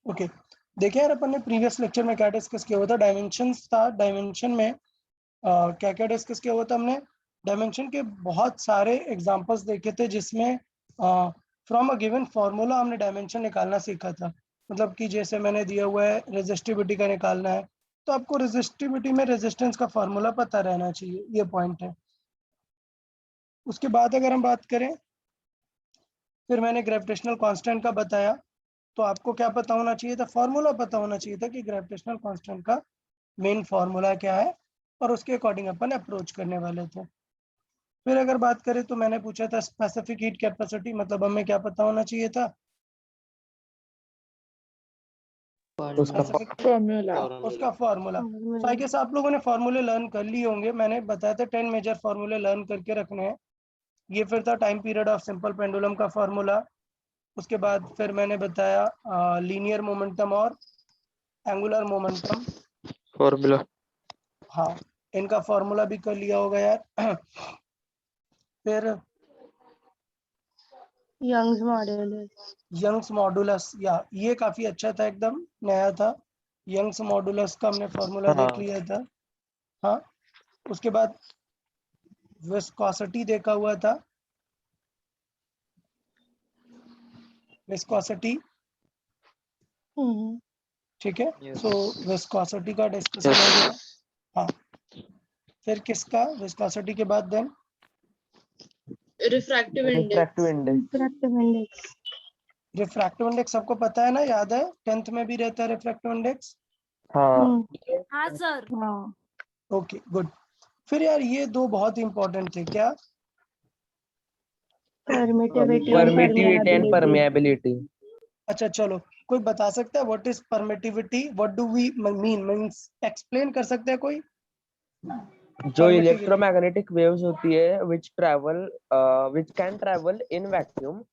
Okay देखिए यार, अपन ने प्रीवियस लेक्चर में क्या डिस्कस किया हुआ था, डायमेंशंस था। डायमेंशन में क्या क्या डिस्कस किया हुआ था हमने? डायमेंशन के बहुत सारे एग्जांपल्स देखे थे जिसमें फ्रॉम अ गिवन फार्मूला हमने डायमेंशन निकालना सीखा था। मतलब कि जैसे मैंने दिया हुआ है रेजिस्टिविटी का निकालना है, तो आपको रेजिस्टिविटी में रेजिस्टेंस का फार्मूला पता रहना चाहिए, ये पॉइंट है। उसके बाद अगर हम बात करें, फिर मैंने ग्रेविटेशनल कांस्टेंट का बताया, तो आपको क्या पता होना चाहिए था? फार्मूला पता होना चाहिए था कि ग्रेविटेशनल कांस्टेंट का मेन फार्मूला क्या है, और उसके अकॉर्डिंग अपन अप्रोच करने वाले थे। फिर अगर बात करें तो मैंने पूछा था स्पेसिफिक हीट कैपेसिटी, मतलब हमें क्या पता होना चाहिए था? उसका फॉर्मूला, उसका फार्मूला। तो आई गेस आप लोगों ने फार्मूले लर्न कर लिए होंगे। मैंने बताया था 10 मेजर फार्मूले लर्न करके रखने हैं। ये फिर था time period of simple pendulum का फार्मूला। उसके बाद फिर मैंने बताया लीनियर मोमेंटम और एंगुलर मोमेंटम फॉर्मूला। हाँ, इनका फार्मूला भी कर लिया होगा यार। फिर यंग्स मॉड्यूलस, यंग्स मॉडुलस, या ये काफी अच्छा था, एकदम नया था। यंग्स मॉडुलस का हमने फार्मूला देख लिया था। हाँ, उसके बाद विस्कोसिटी देखा हुआ था। विस्कोसिटी, ठीक है। सो विस्कोसिटी का डिस्कशन हो गया। हाँ, फिर किसका? विस्कोसिटी के बाद then refractive index, refractive index सबको पता है ना, याद है? 10th में भी रहता है रिफ्रैक्टिव इंडेक्स। हाँ सर। Okay good. फिर यार ये दो बहुत इंपॉर्टेंट थे, क्या? Permittivity and permeability. अच्छा चलो, कोई बता सकता है what is permittivity? What do we means explain कर सकते हैं कोई? जो इलेक्ट्रोमैग्नेटिक वेव्स होती है which can travel in vacuum,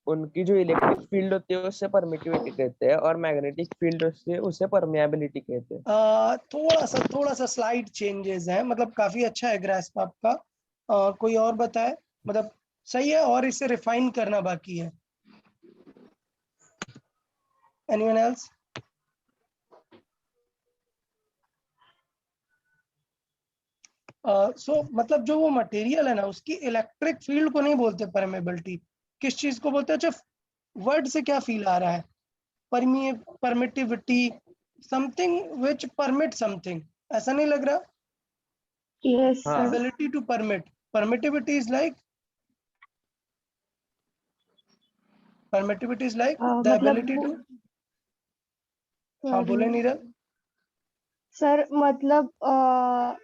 उनकी जो इलेक्ट्रिक फील्ड होती है उससे परमिटिविटी कहते हैं, और मैग्नेटिक फील्ड उससे उसे परमेबिलिटी कहते हैं। थोड़ा सा स्लाइड चेंजेस हैं, मतलब काफी अच्छा है ग्रास्प आपका। कोई और बताए? मतलब सही है, और इसे रिफाइन करना बाकी है। Anyone else? मतलब जो वो मटेरियल है ना, उसकी इलेक्ट्रिक फील्ड को नहीं बोलते परमेबिलिटी। किस चीज को बोलते हैं? अच्छा, वर्ड से क्या फील आ रहा है? Permittivity, something which permit something, ऐसा नहीं लग रहा? Yes sir, ability to permit, permittivity is like the ability to. हाँ बोले नीरज। सर मतलब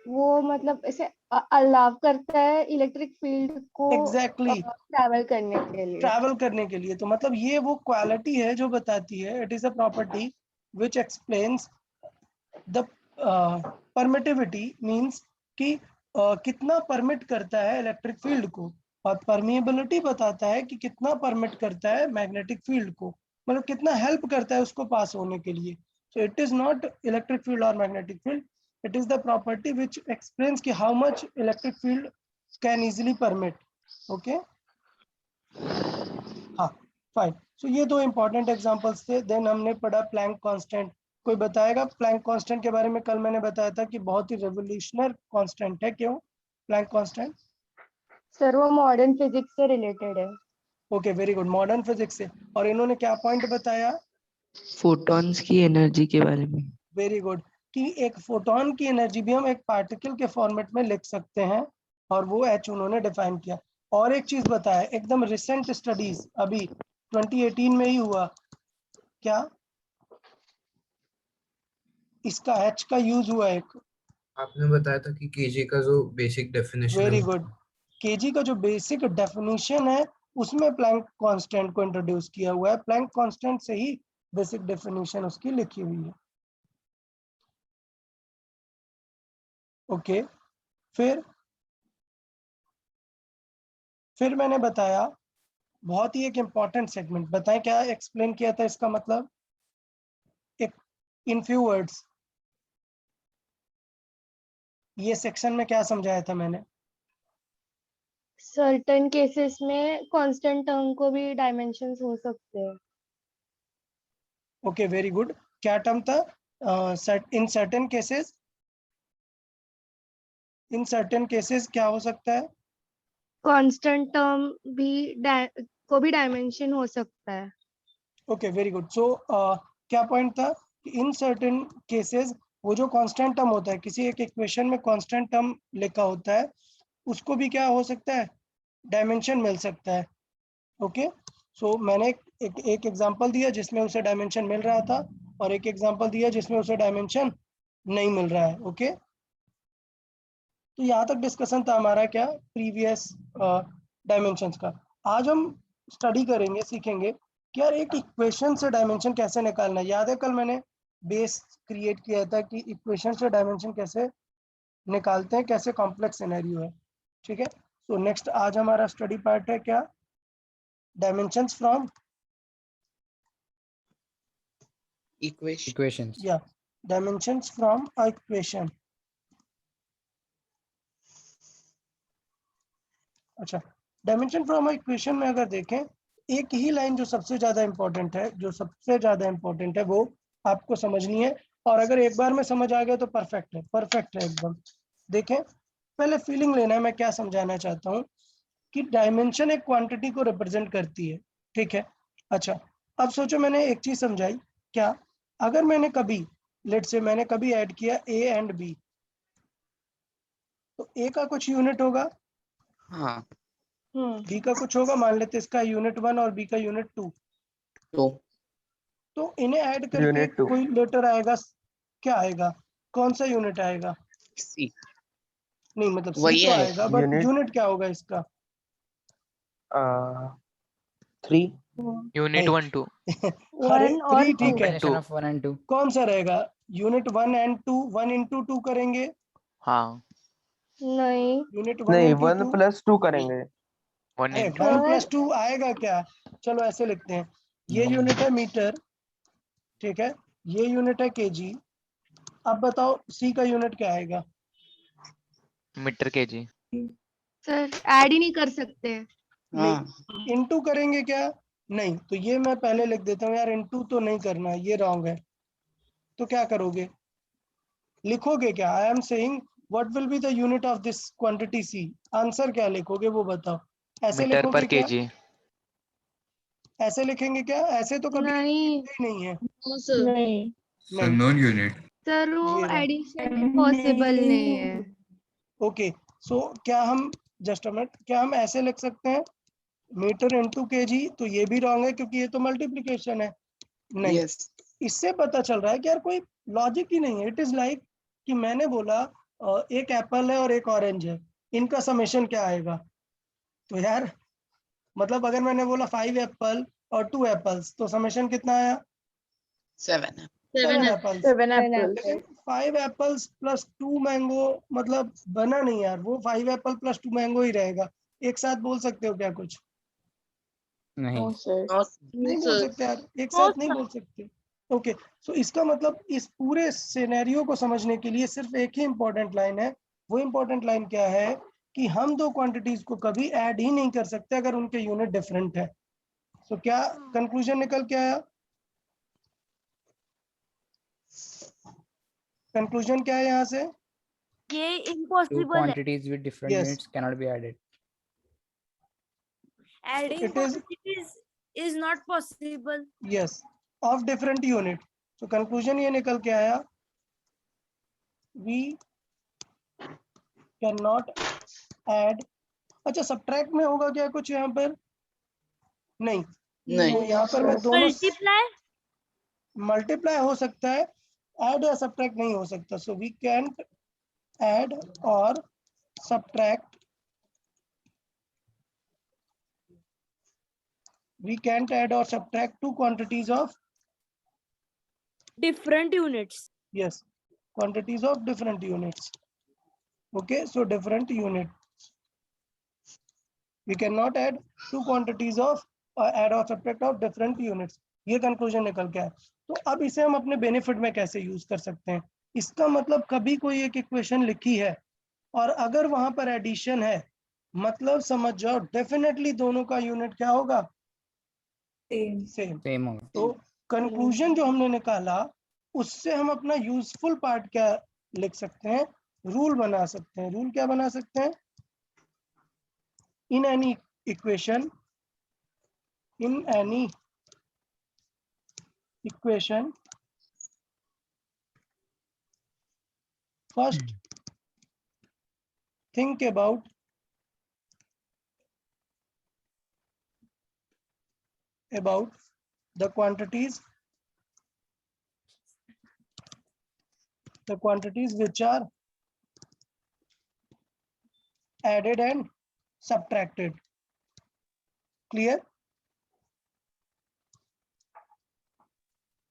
वो मतलब ऐसे अलाव करता है इलेक्ट्रिक फील्ड को एग्जैक्टली, ट्रैवल करने के लिए। ट्रैवल करने के लिए। तो मतलब ये वो क्वालिटी है जो बताती है, it is a property which explains the permittivity, means कि कितना परमिट करता है इलेक्ट्रिक फील्ड को, और परमिएबिलिटी बताता है कि कितना परमिट करता है मैग्नेटिक फील्ड को, मतलब कितना हेल्प करता है उसको पास होने के लिए। So it is not electric field और magnetic field, it is the property which explains कि how much electric field can easily permit. Okay, हाँ फाइन। सो ये दो इंपॉर्टेंट एग्जांपल्स थे। देन हमने पढ़ा प्लैंक कांस्टेंट। कोई बताएगा प्लैंक कांस्टेंट के बारे में? कल मैंने बताया था कि बहुत ही रेवोल्यूशनर कांस्टेंट है। क्यों प्लैंक कांस्टेंट? सर वो मॉडर्न फिजिक्स से रिलेटेड है। Okay very good, modern physics से। और इन्होंने क्या पॉइंट बताया? फोटॉन्स की एनर्जी के बारे में। वेरी गुड, कि एक फोटोन की एनर्जी भी हम एक पार्टिकल के फॉर्मेट में लिख सकते हैं, और वो एच उन्होंने डिफाइन किया। और एक चीज बताया, एकदम रिसेंट स्टडीज अभी 2018 में ही हुआ, क्या इसका एच का यूज हुआ एक। आपने बताया था कि केजी का जो बेसिक डेफिनेशन है वेरी गुड, केजी का जो बेसिक डेफिनेशन है उसमें प्लैंक कांस्टेंट को इंट्रोड्यूस किया हुआ है। प्लैंक कांस्टेंट से ही बेसिक डेफिनेशन उसकी लिखी हुई है। ओके, फिर मैंने बताया बहुत ही एक इंपॉर्टेंट सेगमेंट, बताएं क्या एक्सप्लेन किया था इसका मतलब, एक इन फ्यू वर्ड्स। ये सेक्शन में क्या समझाया था मैंने? सर्टेन केसेस में कांस्टेंट टर्म को भी डायमेंशंस हो सकते हैं। Okay very good. क्या टर्म था? इन सर्टेन केसेस क्या हो सकता है? कांस्टेंट टर्म भी को भी डायमेंशन हो सकता है। Okay very good. सो क्या पॉइंट था कि इन सर्टेन केसेस वो जो कांस्टेंट टर्म होता है, किसी एक इक्वेशन में कांस्टेंट टर्म लिखा होता है, उसको भी क्या हो सकता है? डायमेंशन मिल सकता है। ओके सो मैंने एक एग्जांपल दिया जिसमें उसे डायमेंशन मिल रहा था, और एक एग्जांपल दिया जिसमें उसे डायमेंशन नहीं मिल रहा है। ओके तो यहाँ तक डिस्कशन था हमारा क्या प्रीवियस डायमेंशंस का। आज हम स्टडी करेंगे, सीखेंगे कि यार एक इक्वेशन से डायमेंशन कैसे निकालना है। याद है कल मैंने बेस क्रिएट किया था कि इक्वेशन से डायमेंशन कैसे निकालते हैं, कैसे कॉम्प्लेक्स सिनेरियो है। ठीक है, सो नेक्स्ट आज हमारा स्टडी पार्ट है क्या? Dimensions from equations. या डायमेंशंस फ्रॉम अ इक्वेशन। अच्छा, डायमेंशन फ्रॉम इक्वेशन में अगर देखें, एक ही लाइन जो सबसे ज्यादा इंपॉर्टेंट है, वो आपको समझनी है। और अगर एक बार में समझ आ गया तो परफेक्ट है एकदम। देखें, पहले फीलिंग लेना है मैं क्या समझाना चाहता हूँ कि डायमेंशन एक क्वांटिटी को रिप्रेजेंट करती है। ठीक है, अच्छा अब सोचो मैंने एक चीज समझाई क्या, अगर मैंने कभी लेट से मैंने कभी ऐड किया ए एंड बी, तो ए का कुछ यूनिट होगा, हाँ बी का कुछ होगा, मान लेते इसका यूनिट 1 और बी का यूनिट 2। तो इन्हें ऐड करके यूनिट 2 कोई लेटर आएगा, क्या आएगा? कौन सा यूनिट आएगा? सी नहीं मतलब सी वही तो है आएगा, बट यूनिट यूनिट क्या होगा इसका? 3 Unit नहीं। 1 2. अरे 1 और 3 ठीक 2। है, Combination of 1 and 2. कौन सा रहेगा? यूनिट 1 एंड 2, 1 इंटू 2 करेंगे। हाँ. नहीं यूनिट 1 नहीं, इंटू 1 2, + 2 करेंगे। 1 into 1 सर प्लस 2 आएगा क्या? चलो ऐसे लिखते हैं, ये यूनिट है मीटर, ठीक है, ये यूनिट है केजी। अब बताओ सी का यूनिट क्या आएगा? meter kg. सर ऐड ही नहीं कर सकते। नहीं, इनटू करेंगे क्या? नहीं, तो ये मैं पहले लिख देता हूँ यार, इनटू तो नहीं करना, ये रॉन्ग है। तो क्या करोगे, लिखोगे क्या? I am saying what will be the unit of this quantity C, answer क्या लिखोगे वो बताओ। ऐसे Meter per लिखोगे क्या? kg. ऐसे लिखेंगे क्या? ऐसे तो कभी नहीं लिखते ही नहीं है। नहीं So नहीं, no unit. सर वो ये रहा। एडिशन पॉसिबल नहीं है। ओके सो क्या हम जस्ट अ मिनट, क्या हम ऐसे लिख सकते हैं मीटर इंटू केजी? तो ये भी रॉन्ग है क्योंकि ये तो मल्टीप्लिकेशन है। नहीं, इससे पता चल रहा है कि यार कोई लॉजिक ही नहीं है। इट इज लाइक कि मैंने बोला एक एप्पल है और एक ऑरेंज है, इनका समेशन क्या आएगा? तो यार मतलब अगर मैंने बोला 5 एप्पल और 2 एप्पल्स, तो समेशन कितना आया? 7 7 एप्पल्स। 7 लेकिन 5 एप्पल्स प्लस 2 मैंगो मतलब बना नहीं यार, वो 5 एप्पल प्लस 2 मैंगो ही रहेगा। एक साथ बोल सकते हो क्या कुछ? नहीं नहीं बोल सकते यार, एक साथ नहीं बोल सकते। ओके सो इसका मतलब इस पूरे सिनेरियो को समझने के लिए सिर्फ एक ही इंपॉर्टेंट लाइन है। वो इंपॉर्टेंट लाइन क्या है कि हम दो क्वांटिटीज को कभी ऐड ही नहीं कर सकते अगर उनके यूनिट डिफरेंट है। सो क्या कंक्लूजन निकल के आया? कंक्लूजन क्या है यहाँ से? ये two impossible है. quantities with different Yes. units cannot be added. Adding It is- quantities is not possible. Yes, of different unit. तो कंक्लूजन ये निकल के आया, वी कैन नॉट ऐड। अच्छा, सब्ट्रैक्ट में होगा क्या कुछ यहाँ पर? नहीं, तो यहाँ पर मैं दोनों Multiply. मल्टीप्लाई हो सकता है, ऐड या सब्ट्रैक्ट नहीं हो सकता। सो वी कैन ऐड और subtract, we can't add or subtract two quantities of Different units. yes, quantities of different units. Okay, so different units, we cannot add two quantities of add or subtract of different units. ये conclusion निकल के आया। तो अब इसे हम अपने benefit में कैसे यूज कर सकते हैं? इसका मतलब कभी कोई एक इक्वेशन लिखी है और अगर वहां पर एडिशन है, मतलब समझ जाओ डेफिनेटली दोनों का यूनिट क्या होगा? सेम। Same होगा. तो कंक्लूजन जो हमने निकाला उससे हम अपना यूजफुल पार्ट क्या लिख सकते हैं, रूल बना सकते हैं। रूल क्या बना सकते हैं? In any equation, first think about the quantities which are added and subtracted. Clear?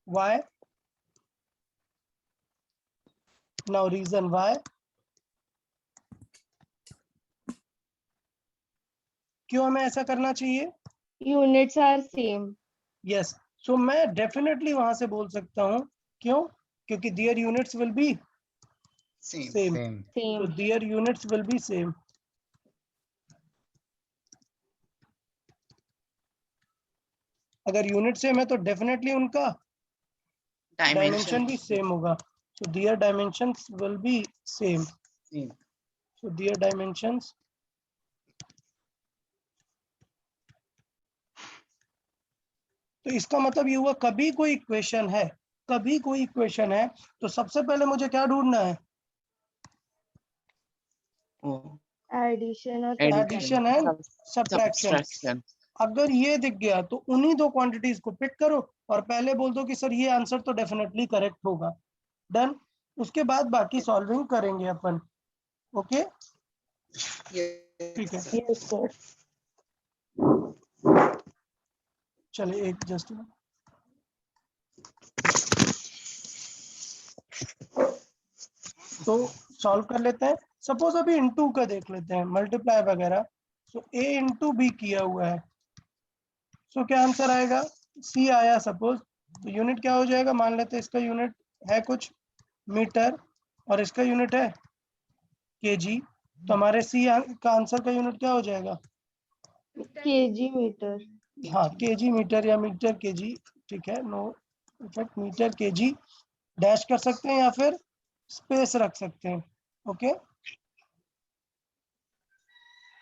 Why? Now reason why. क्यों हमें ऐसा करना चाहिए? Units are same. Yes. So मैं definitely वहां से बोल सकता हूँ, क्यों? क्योंकि their units will be Same. same. Same. So Same. their units will be same. अगर यूनिट सेम है तो डेफिनेटली उनका डायमेंशन भी सेम होगा. So their dimensions will be same. Same. So their dimensions तो इसका मतलब ये हुआ कभी कोई इक्वेशन है तो सबसे पहले मुझे क्या ढूंढना है? Oh. Addition or addition and subtraction. Subtraction. अगर ये दिख गया तो उन्हीं दो क्वांटिटीज को पिक करो और पहले बोल दो कि सर ये आंसर तो डेफिनेटली करेक्ट होगा. डन. उसके बाद बाकी सॉल्विंग करेंगे अपन. ओके ठीक है. Yes. Yes, sir. चलिए एक जस्ट तो सॉल्व कर लेते हैं. सपोज अभी इनटू का देख लेते हैं, मल्टीप्लाई वगैरह. सो ए इंटू बी किया हुआ है. सो क्या आंसर आएगा? सी आया सपोज. तो यूनिट क्या हो जाएगा? मान लेते हैं इसका यूनिट है कुछ मीटर और इसका यूनिट है केजी. तो हमारे सी का आंसर का यूनिट क्या हो जाएगा? kg meter. हाँ केजी मीटर या मीटर केजी. ठीक है, no effect. Metre kg dash कर सकते हैं या फिर स्पेस रख सकते हैं. ओके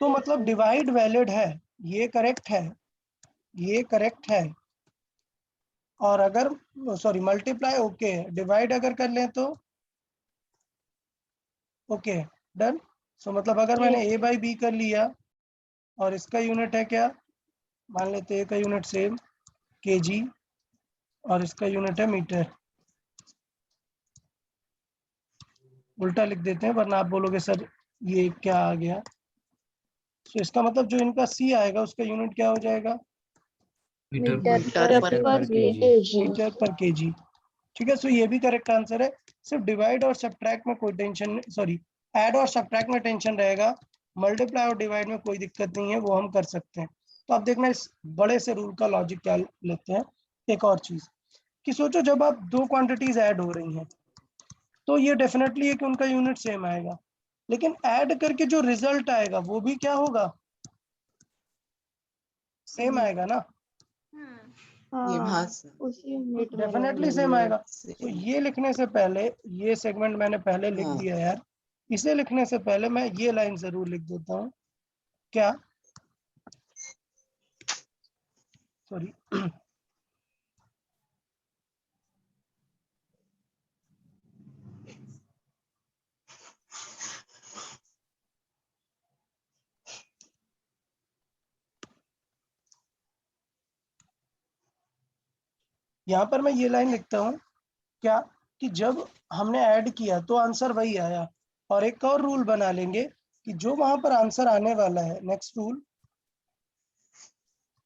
तो मतलब डिवाइड वैलिड है, ये करेक्ट है, ये करेक्ट है. और अगर सॉरी मल्टीप्लाई ओके, डिवाइड अगर कर लें तो ओके डन. सो मतलब अगर मैंने ए बाई बी कर लिया और इसका यूनिट है क्या? मान लेते हैं ए का यूनिट सेम केजी और इसका यूनिट है मीटर. उल्टा लिख देते हैं वरना आप बोलोगे सर ये क्या आ गया. तो इसका मतलब जो इनका सी आएगा उसका यूनिट क्या हो जाएगा? Metre Meter Meter per per kg. Metre per kg. ठीक है. सो ये भी करेक्ट आंसर है. सिर्फ डिवाइड और सब्ट्रैक्ट में कोई टेंशन, सॉरी ऐड और सब्ट्रैक्ट में टेंशन रहेगा. मल्टीप्लाई और डिवाइड में कोई दिक्कत नहीं है, वो हम कर सकते हैं. तो आप देखना इस बड़े से रूल का लॉजिक क्या लेते हैं. एक और चीज कि सोचो जब आप दो क्वांटिटीज ऐड हो रही हैं तो ये डेफिनेटली है कि उनका यूनिट सेम आएगा, लेकिन ऐड करके जो रिजल्ट आएगा वो भी क्या होगा? सेम आएगा ना. ये हाँ, भास उसी यूनिट में डेफिनेटली रहेगा. सेम आएगा. से तो ये लिखने से पहले, ये सेगमेंट मैंने पहले लिख हाँ. दिया यार. इसे लिखने से पहले मैं ये लाइन जरूर लिख देता हूँ. क्या? सॉरी यहाँ पर मैं ये लाइन लिखता हूँ क्या कि जब हमने ऐड किया तो आंसर वही आया. और एक और रूल बना लेंगे कि जो वहां पर आंसर आने वाला है, नेक्स्ट रूल,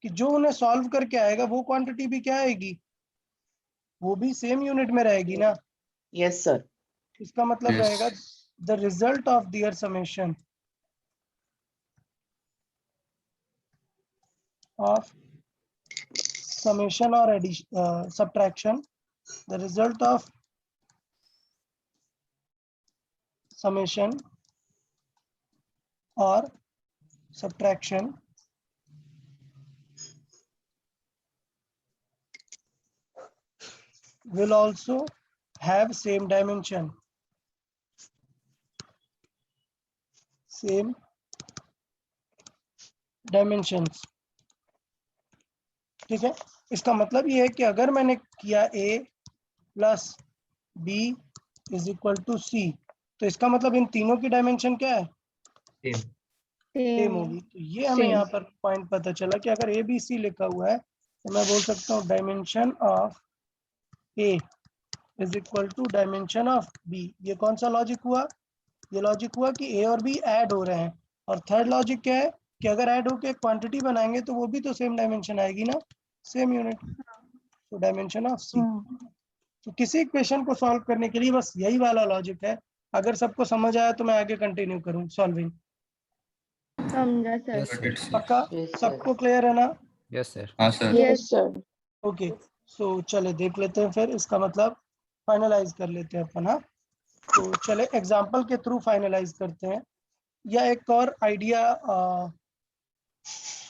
कि जो उन्हें सॉल्व करके आएगा वो क्वांटिटी भी क्या आएगी? वो भी सेम यूनिट में रहेगी ना. Yes, sir. इसका मतलब रहेगा the result of their summation of summation or addition subtraction, the result of summation or subtraction will also have same dimension. Same dimensions. ठीक है, इसका मतलब ये है कि अगर मैंने किया a plus b is equal to c, तो इसका मतलब इन तीनों की डायमेंशन क्या है? सेम होगी। तो ये हमें Same. यहाँ पर पॉइंट पता चला कि अगर ए बी सी लिखा हुआ है तो मैं बोल सकता हूँ dimension of A is equal to dimension of B. ये कौन सा लॉजिक हुआ? ये लॉजिक हुआ कि ए और बी ऐड हो रहे हैं। और थर्ड लॉजिक क्या है कि अगर ऐड होके क्वांटिटी बनाएंगे तो वो भी तो सेम डायमेंशन आएगी ना, सेम यूनिट, तो डायमेंशन ऑफ सी। तो किसी इक्वेशन को सॉल्व करने के लिए बस यही वाला लॉजिक है। अगर सबको समझ आया तो मैं आगे कंटिन्यू करूँ सॉल्विंग। समझा सर। Yes, sir. पक्का Yes, sir. सबको क्लियर है ना? Yes, sir. हाँ सर। Yes sir. ओके, सो चले देख लेते हैं, फिर इसका मतलब फाइनलाइज कर लेते हैं अपन। हाँ, तो चले एग्जांपल के थ्रू फाइनलाइज करते हैं, या एक और आइडिया,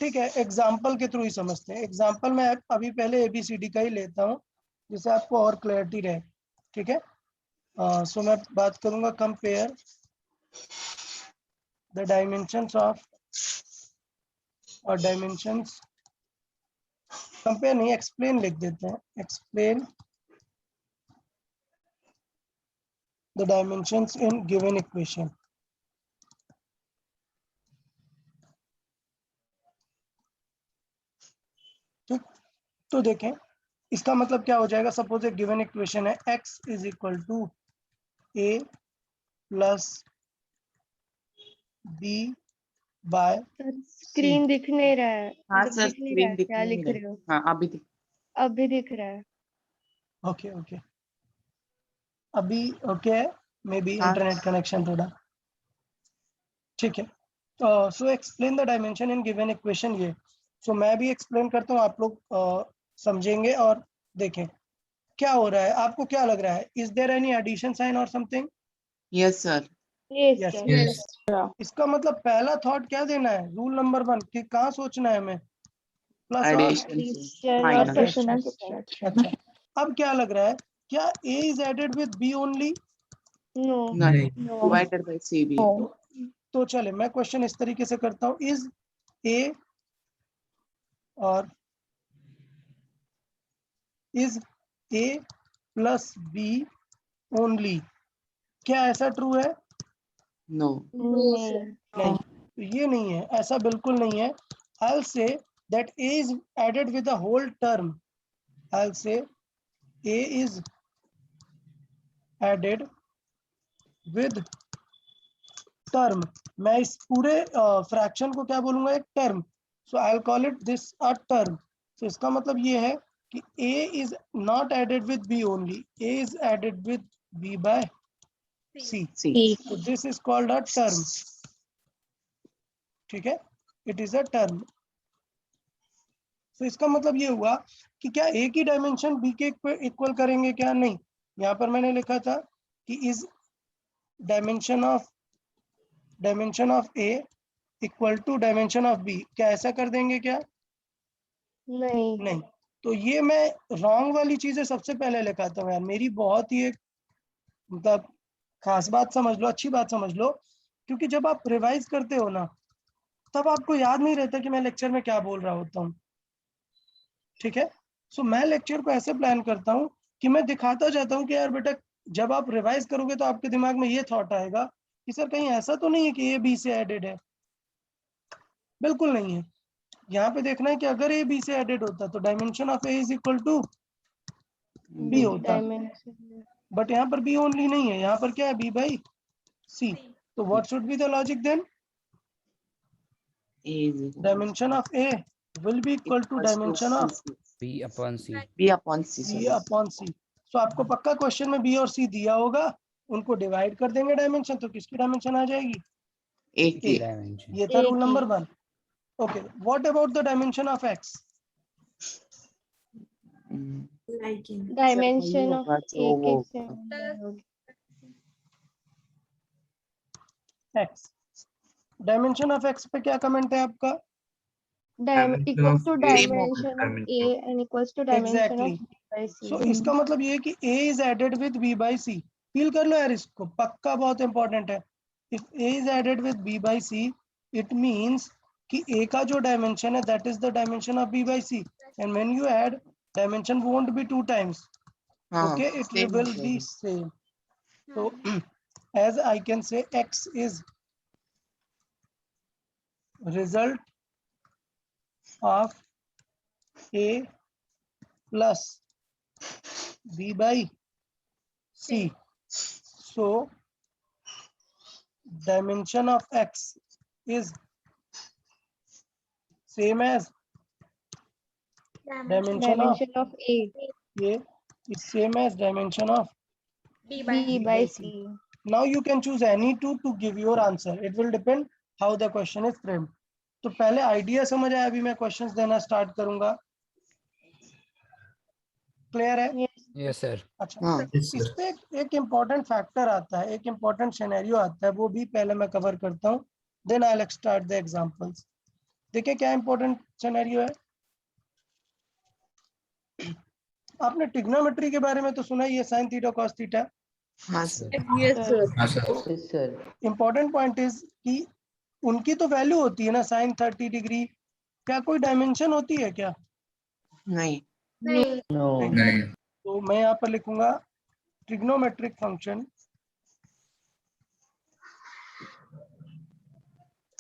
ठीक है, एग्जांपल के थ्रू ही समझते हैं। एग्जांपल में अभी पहले ABCD का ही लेता हूँ जिससे आपको और क्लैरिटी रहे। ठीक है, सो मैं बात करूंगा कंपेयर द डायमेंशंस ऑफ, और डायमेंशंस कंपेयर नहीं, एक्सप्लेन लिख देते हैं, explain the dimensions in given equation. ठीक, तो देखें इसका मतलब क्या हो जाएगा। सपोज एक गिवन इक्वेशन है x is equal to a plus b by screen दिख नहीं रहा है। हाँ दिख सर, नहीं रहा स्क्रीन है, दिख क्या नहीं लिख रहा रहे हो? है। हाँ अभी दिख। अभी दिख रहा है। ओके ओके, अभी ओके है, मे बी हाँ। इंटरनेट कनेक्शन थोड़ा। ठीक है, so explain the dimension in given equation. ये सो मैं भी एक्सप्लेन करता हूँ, आप लोग समझेंगे और देखें क्या हो रहा है। आपको क्या लग रहा है? Is there any addition sign or something? Yes sir. Yes Yes, sir. Yes. इसका मतलब पहला थॉट क्या देना है? रूल नंबर 1 कि कहाँ सोचना है हमें? प्लस और एडिशन से Addition और माइनस। subtraction. अच्छा, अब क्या लग रहा है? क्या a is added with b only? No. नहीं, No. डिवाइडेड बाय सी भी। तो चले मैं क्वेश्चन इस तरीके से करता हूँ, इज a और is a plus b only, क्या ऐसा ट्रू है? नो। नहीं। नहीं, तो ये नहीं है, ऐसा बिल्कुल नहीं है। I'll say that a is added with the whole term. I'll say a is added with term. मैं इस पूरे फ्रैक्शन को क्या बोलूंगा? एक term. So I call it this a term. तो इसका मतलब ये है कि a is not added with b only, a is added with b by c. C. So this is called a term. ठीक है, it is a term. तो इसका मतलब ये हुआ कि क्या a की डायमेंशन b के इक्वल करेंगे क्या? नहीं, यहाँ पर मैंने लिखा था कि is dimension of a equal to dimension of b, क्या ऐसा कर देंगे क्या? नहीं। नहीं, तो ये मैं रॉन्ग वाली चीजें सबसे पहले लिखाता हूँ यार। मेरी बहुत ही एक मतलब खास बात समझ लो, अच्छी बात समझ लो, क्योंकि जब आप रिवाइज करते हो ना तब आपको याद नहीं रहता कि मैं लेक्चर में क्या बोल रहा होता हूँ। ठीक है, सो मैं लेक्चर को ऐसे प्लान करता हूँ कि मैं दिखाता जाता हूँ कि यार बेटा जब आप रिवाइज करोगे तो आपके दिमाग में ये थॉट आएगा कि सर कहीं ऐसा तो नहीं है कि ए बी से एडेड है। बिल्कुल नहीं है। यहाँ पे देखना है कि अगर ए बी से एडेड होता तो dimension of A is equal to B होता, Dimension. बट यहाँ पर बी ओनली नहीं है, यहाँ पर क्या है? B by C. तो what should be the logic then? Dimension of A will be equal to dimension of B upon C. B upon C. b upon c. So आपको पक्का क्वेश्चन में b और c दिया होगा, उनको divide कर देंगे डायमेंशन, तो किसकी डायमेंशन आ जाएगी? एक की। Dimension. ये था एक rule he. Number 1। Okay, what about the dimension of x? Dimension of होगा तो A वो के same होगी। x डायमेंशन ऑफ x पे क्या कमेंट है आपका? Equals to Same होगा dimension of A dimension. and equals to dimension exactly of B by C. सो इसका मतलब ये है कि A is added with B by C. Feel कर लो यार इसको, पक्का बहुत इंपॉर्टेंट है. If A is added with B by C, it means कि A का जो डायमेंशन है that is the dimension of B by C. And when you add, dimension won't be 2 times. हाँ, Okay, it same will be रहेगी. same. So as I can say, X is result of A plus B by C. So dimension of X is same as dimension of Dimension of A, A is same as dimension of. B by C. Now you can choose any two to give your answer. It will depend how the question is framed. तो पहले idea समझ आया, अभी मैं questions देना start करूंगा. Clear है? Yes. Yes, sir. अच्छा, हाँ, Yes, sir. इस पे एक इम्पोर्टेंट फैक्टर आता है, एक इम्पोर्टेंट सिनेरियो आता है, वो भी पहले मैं कवर करता हूँ. Then I will start the examples. देखिए क्या इम्पोर्टेंट सिनेरियो है. आपने ट्रिग्नोमेट्री के बारे में तो सुना ही है, साइन थीटा कॉस थीटा. हाँ सर. हाँ sir. Yes, sir. Important point is कि उनकी तो वैल्यू होती है ना, साइन 30 डिग्री. क्या कोई डायमेंशन होती है क्या? नहीं. No. नहीं. तो मैं यहाँ पर लिखूंगा trigonometric function.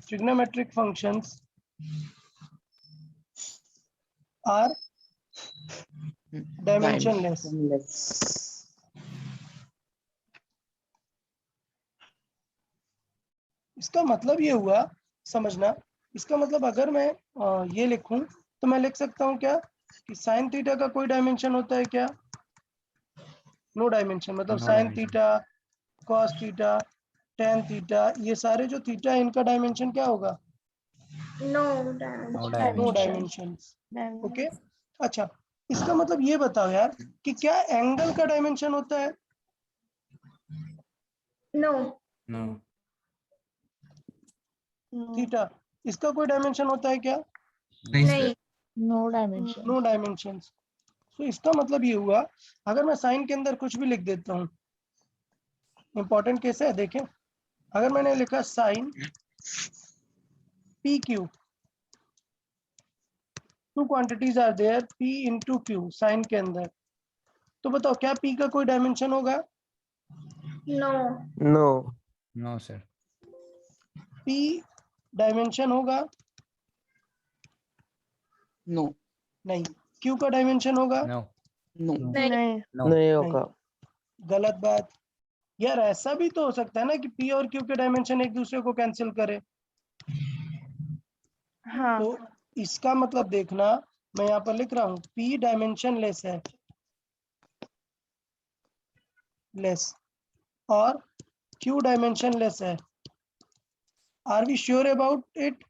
Trigonometric functions are dimensionless. इसका मतलब ये हुआ, समझना, इसका मतलब अगर मैं ये लिखूं तो मैं लिख सकता हूँ क्या कि साइन थीटा का कोई डायमेंशन होता है क्या? No dimension. मतलब No sine dimension. Theta, cos theta, tan theta, ये सारे जो थीटा है इनका डायमेंशन क्या होगा? No no dimension. Dimension. Okay. अच्छा, इसका मतलब ये बताओ यार कि क्या एंगल का डायमेंशन होता है? No. थीटा, इसका कोई डायमेंशन होता है क्या? नहीं sir. No dimension. No dimension. तो इसका मतलब ये हुआ, अगर मैं साइन के अंदर कुछ भी लिख देता हूँ, इंपॉर्टेंट केस है. देखें, अगर मैंने लिखा sine p q, two quantities are there, p into q sine के अंदर, तो बताओ क्या पी का कोई डायमेंशन होगा? No. No, sir. P dimension होगा? नो. नहीं. क्यू का डायमेंशन होगा? No. नो. नहीं. No. नहीं होगा. गलत बात यार. ऐसा भी तो हो सकता है ना कि पी और क्यू के डायमेंशन एक दूसरे को कैंसिल करे. हाँ. तो इसका मतलब देखना, मैं यहाँ पर लिख रहा हूँ पी डायमेंशन लेस है, लेस, और क्यू डायमेंशन लेस है. Are we sure about it?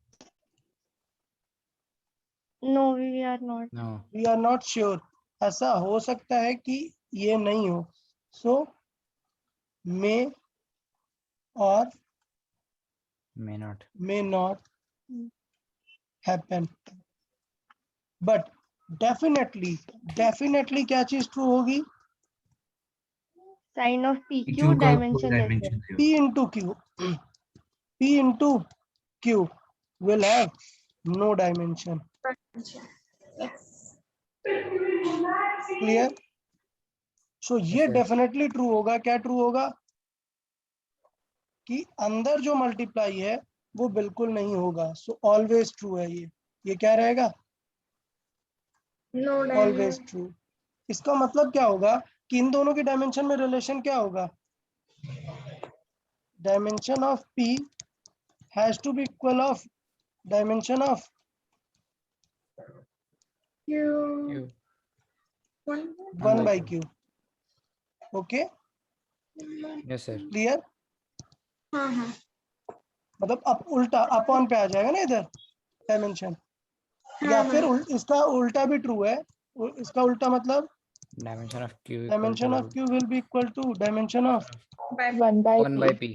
No, we are not. No. We are not sure. ऐसा हो सकता है कि ये नहीं हो. सो मे और May not. may not happen. But definitely क्या चीज ट्रू होगी? Sin of PQ PQ का कोई dimension less है. dimension नहीं P into Q. P into Q will have no dimension. Clear? So ये sir. definitely true होगा. क्या true होगा? कि अंदर जो मल्टीप्लाई है वो बिल्कुल नहीं होगा. So always true है ये. ये क्या रहेगा? Always true. इसका मतलब क्या होगा कि इन दोनों के डायमेंशन में रिलेशन क्या होगा? Dimension of P has to be equal of dimension of Q. 1 by Q. Okay, Yes, sir. clear? मतलब अब उल्टा अपॉन पे आ जाएगा ना इधर डायमेंशन. या फिर इसका उल्टा भी ट्रू है. इसका उल्टा मतलब Dimension of Q equal dimension to of Q will be equal to dimension of 1 by 1 by P.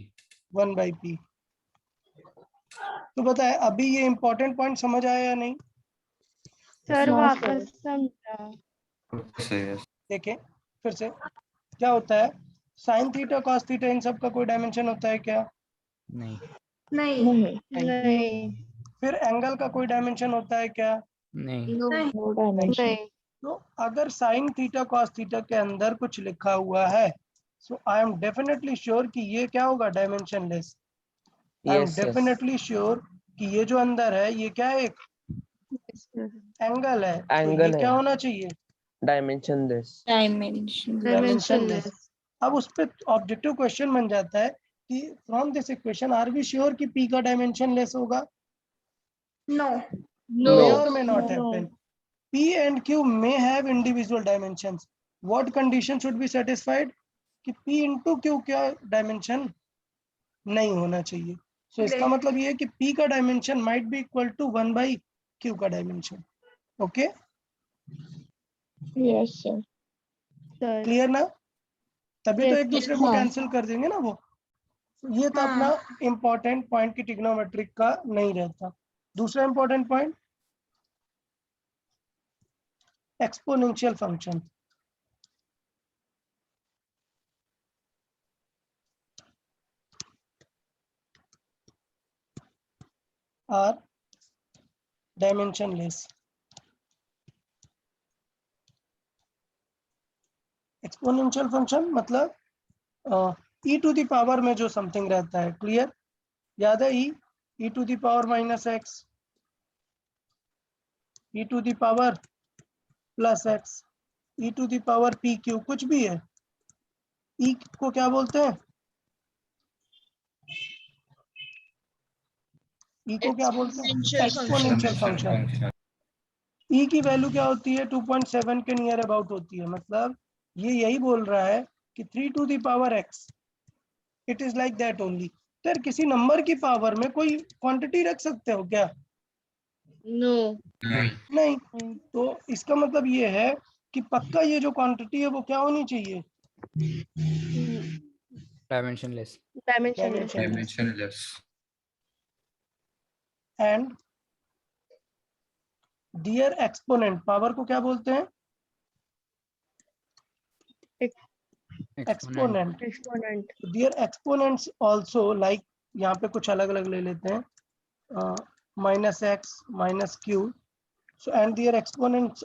1 by P. तो बताए अभी ये इंपॉर्टेंट पॉइंट समझ आया या नहीं? सर Yes, वापस समझा. सर. देखें फिर से क्या होता है, sine theta cos theta in सब का कोई डायमेंशन होता है क्या? नहीं नहीं फिर एंगल का कोई डायमेंशन होता है क्या? नहीं नहीं तो अगर साइन थीटा कॉस थीटा के अंदर कुछ लिखा हुआ है, सो आई एम डेफिनेटली श्योर कि ये क्या होगा, dimensionless. I am yes yes definitely sure कि ये जो अंदर है ये क्या है, एक एंगल है, तो ये एंगल क्या है होना चाहिए, dimensionless डायमेंशनलेस। अब उस पे ऑब्जेक्टिव क्वेश्चन बन जाता है कि from this equation are we sure कि पी का डायमेंशनलेस होगा? May or may not happen. P and Q may have individual dimensions. What condition should be satisfied? कि P into Q क्या डायमेंशन नहीं होना चाहिए। सो इसका मतलब ये है कि P का dimension might be equal to 1 by Q का डायमेंशन। ओके, सर क्लियर ना? तभी तो Yes, एक दूसरे को कैंसिल कर देंगे ना वो। ये तो अपना इंपॉर्टेंट पॉइंट की ट्रिग्नोमेट्रिक का नहीं रहता। दूसरा important point, exponential function. Are dimensionless. Exponential function मतलब ई टू द पावर में जो समथिंग रहता है, क्लियर? याद है E to the power minus X, E to the power plus X, E to the power P Q, कुछ भी है, ई को क्या बोलते हैं, ई को क्या बोलते हैं, एक्सपोनेंशियल फंक्शन। ई की वैल्यू क्या होती है, 2.7 के नियर अबाउट होती है। मतलब ये यही बोल रहा है कि 3 to the power x, it is like that only. तो यार किसी नंबर की पावर में कोई क्वांटिटी रख सकते हो क्या? नहीं। तो इसका मतलब ये है कि पक्का ये जो क्वांटिटी है वो क्या होनी चाहिए, dimensionless dimensionless. Dimensionless. And their exponent, power को क्या बोलते हैं, exponent exponent. Their exponents also like, यहाँ पे कुछ अलग अलग ले लेते हैं, minus x minus q. So and their exponents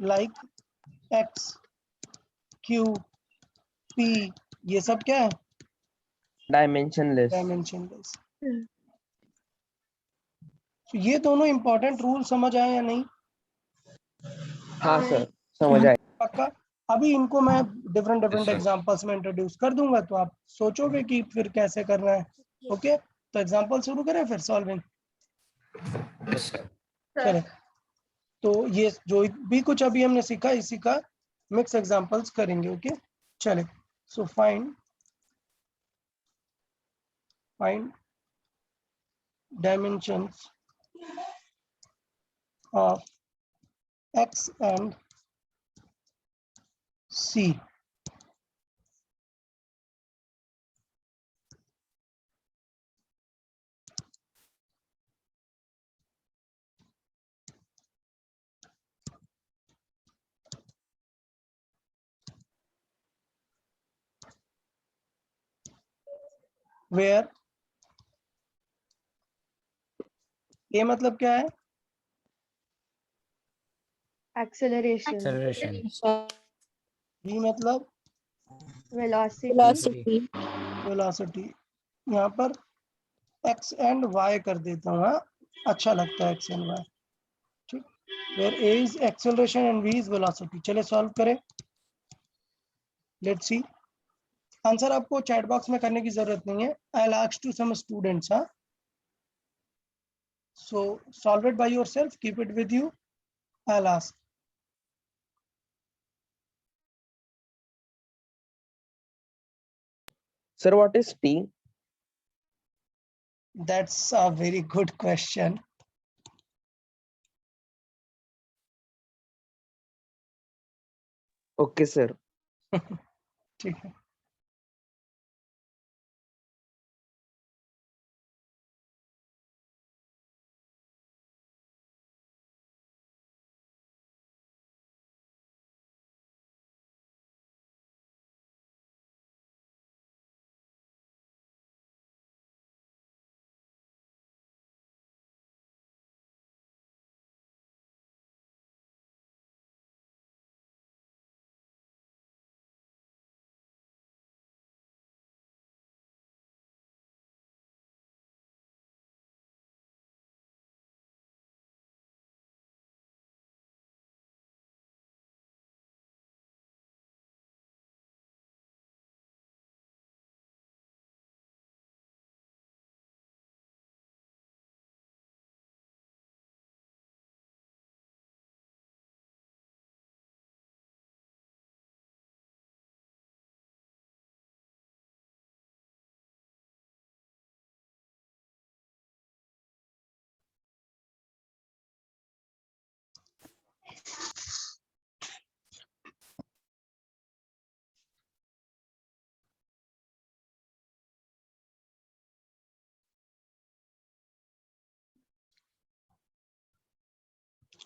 like x q p, ये सब क्या है, dimensionless डायमेंशनलेस। ये दोनों इंपॉर्टेंट रूल समझ आए या नहीं? हाँ सर समझ आए पक्का? अभी इनको मैं डिफरेंट Yes, sir. एग्जांपल्स में इंट्रोड्यूस कर दूंगा, तो आप सोचोगे कि फिर कैसे करना है। ओके, तो एग्जांपल शुरू करें फिर सॉल्विंग। Yes, sir. चले, तो ये जो भी कुछ अभी हमने सीखा इसी का मिक्स एग्जांपल्स करेंगे। ओके चले, so find dimensions of x and c। Where ये मतलब क्या है, Acceleration, acceleration v मतलब velocity, वेलोसिटी। यहाँ पर x एंड y कर देता हूँ, हाँ अच्छा लगता है x एंड y। ठीक, where a is acceleration and v is velocity. चले सॉल्व करें, लेट्स सी। आंसर आपको चैट बॉक्स में करने की जरूरत नहीं है, I will ask to some students. हाँ, so solve it by yourself, keep it with you, I will ask. sir what is t that's a very good question. okay sir ठीक है,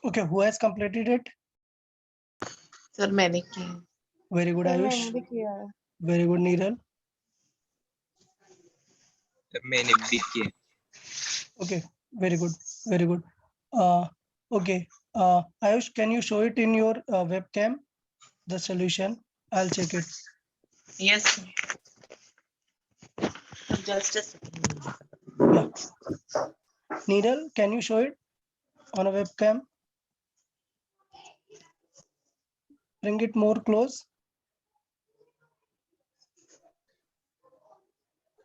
Okay, who has completed it? Sir मैंने किया है। Very good, sir Ayush. मैंने भी किया है। Very good, Neeral. मैंने भी किया। Okay, very good, very good. Okay, Ayush, can you show it in your webcam, the solution? I'll check it. Yes. Just a second. Yeah. Neeral, can you show it on a webcam? Bring it more close.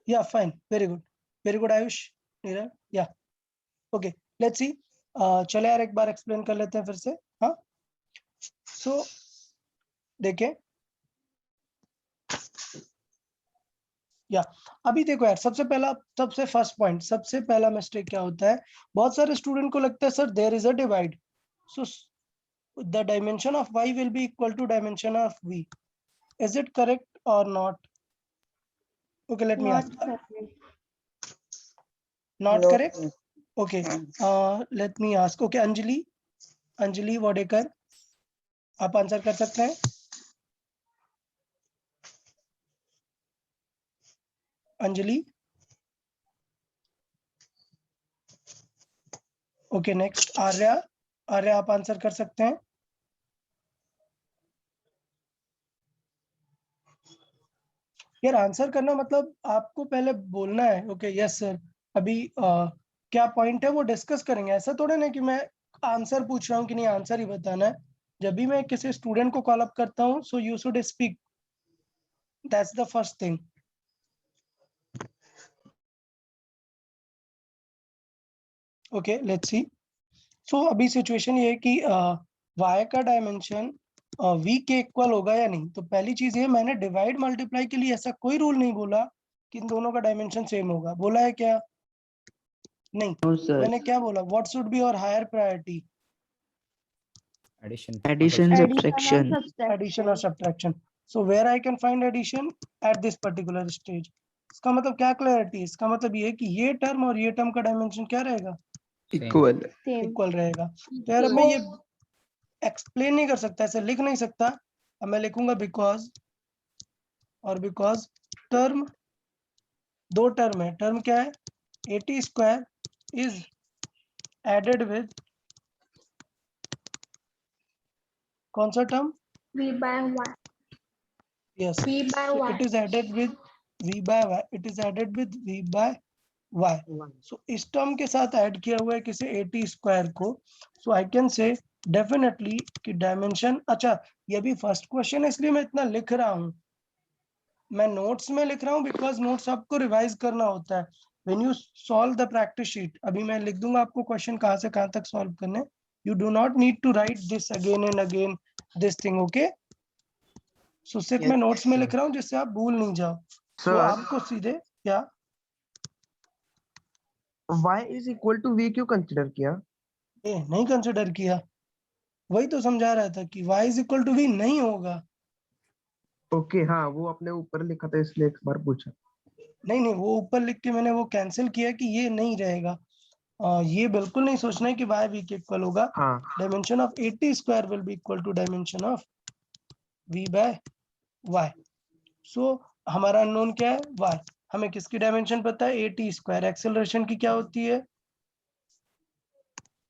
Yeah, fine. Very good. Very good, Ayush. Neeral. Yeah. Okay. Let's see. चले यार एक बार explain कर लेते हैं फिर से. हाँ. So देखें. या अभी देखो यार सबसे फर्स्ट पॉइंट सबसे पहला मिस्टेक क्या होता है, बहुत सारे स्टूडेंट को लगता है sir there is a divide, so the dimension of y will be equal to dimension of v. Is it correct or not? Okay, let me Not ask. correct. Not No. Correct. Okay, let me ask. Okay, Anjali Vodekar, आप answer कर सकते हैं? Anjali. Okay, next Arya. Arya, आप answer कर सकते हैं? यार answer करना मतलब आपको पहले बोलना है. Okay, yes sir. अभी क्या पॉइंट है वो डिस्कस करेंगे. ऐसा थोड़ा ना कि मैं आंसर पूछ रहा हूँ कि नहीं, आंसर ही बताना है. जब भी मैं किसी स्टूडेंट को कॉल अप करता हूँ, so you should speak. That's the first thing. Okay, let's see. So अभी सिचुएशन ये है कि y का डायमेंशन v के इक्वल होगा या नहीं. तो पहली चीज ये, मैंने डिवाइड मल्टीप्लाई के लिए ऐसा कोई रूल नहीं बोला कि इन दोनों का डायमेंशन सेम होगा. बोला है क्या? नहीं. No, sir. मैंने क्या बोला? What should be our higher priority? Addition. Addition, Addition or subtraction. subtraction. Addition और subtraction. So where I can find addition? At this particular stage. इसका मतलब क्या क्लैरिटी? इसका मतलब ये है कि ये टर्म और ये टर्म का डायमेंशन क्या रहेगा? Equal. Same. इक्वल रहेगा. तो यार अब मैं ये एक्सप्लेन नहीं कर सकता, ऐसे लिख नहीं सकता. अब मैं लिखूंगा बिकॉज, और बिकॉज टर्म, दो टर्म है. टर्म क्या है? 80 स्क्वायर इज एडेड विद कौन सा term? V by y. Yes, V by y. It is added with v by y. It is added with v by y. So इस term के साथ add किया हुआ है किसी 80 स्क्वायर को. सो आई कैन से डेफिनेटली कि डायमेंशन. अच्छा, ये भी फर्स्ट क्वेश्चन है इसलिए मैं इतना लिख रहा हूँ. मैं नोट्स में लिख रहा हूँ बिकॉज नोट्स आपको रिवाइज करना होता है when you solve the practice sheet. अभी मैं लिख दूंगा आपको क्वेश्चन कहाँ से कहाँ तक सॉल्व करने. You do not need to write this again and again this thing. Okay, so सिर्फ मैं नोट्स में लिख रहा हूँ जिससे आप भूल नहीं जाओ. तो Sir, आपको सीधे क्या y is equal to v क्यों कंसिडर किया? नहीं कंसिडर किया? वही तो समझा रहा था कि y is equal to v नहीं होगा. ओके, हाँ वो अपने ऊपर लिखा था इसलिए एक बार पूछा. नहीं, वो ऊपर लिख के मैंने वो कैंसिल किया कि ये नहीं रहेगा. ये बिल्कुल नहीं सोचना है कि y v के इक्वल होगा. हाँ. Dimension of 80 square will be equal to dimension of v by y. So हमारा अननोन क्या है? y. हमें किसकी डायमेंशन पता है? 80 स्क्वायर. एक्सेलरेशन की क्या होती है?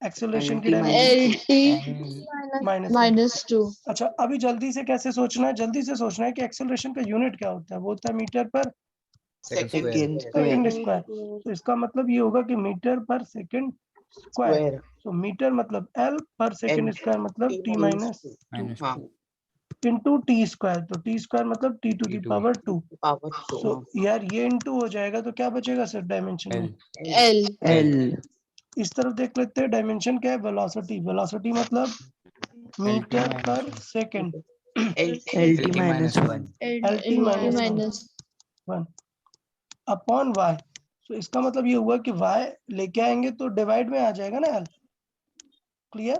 एक्सेलरेशन की डायमेंशन LT माइनस -2. अच्छा, अभी जल्दी से कैसे सोचना है? जल्दी से सोचना है कि एक्सेलरेशन का यूनिट क्या होता है. वो होता है मीटर पर Second square. Second square. तो इसका मतलब ये होगा कि metre per second square. So metre मतलब l पर सेकंड स्क्वायर मतलब t माइनस Minus हाँ. 2. Into T square. तो टी स्क्वायर मतलब t to the T2. Power 2. Power so यार ये इंटू हो जाएगा तो क्या बचेगा सर डायमेंशन में? L. L. L. इस तरफ देख लेते हैं. डायमेंशन क्या है? वेलोसिटी. वेलोसिटी मतलब मीटर minus पर 1. Second. LT minus 1. LT minus 1 upon y. सो इसका मतलब ये हुआ कि y लेके आएंगे तो डिवाइड में आ जाएगा ना l. क्लियर?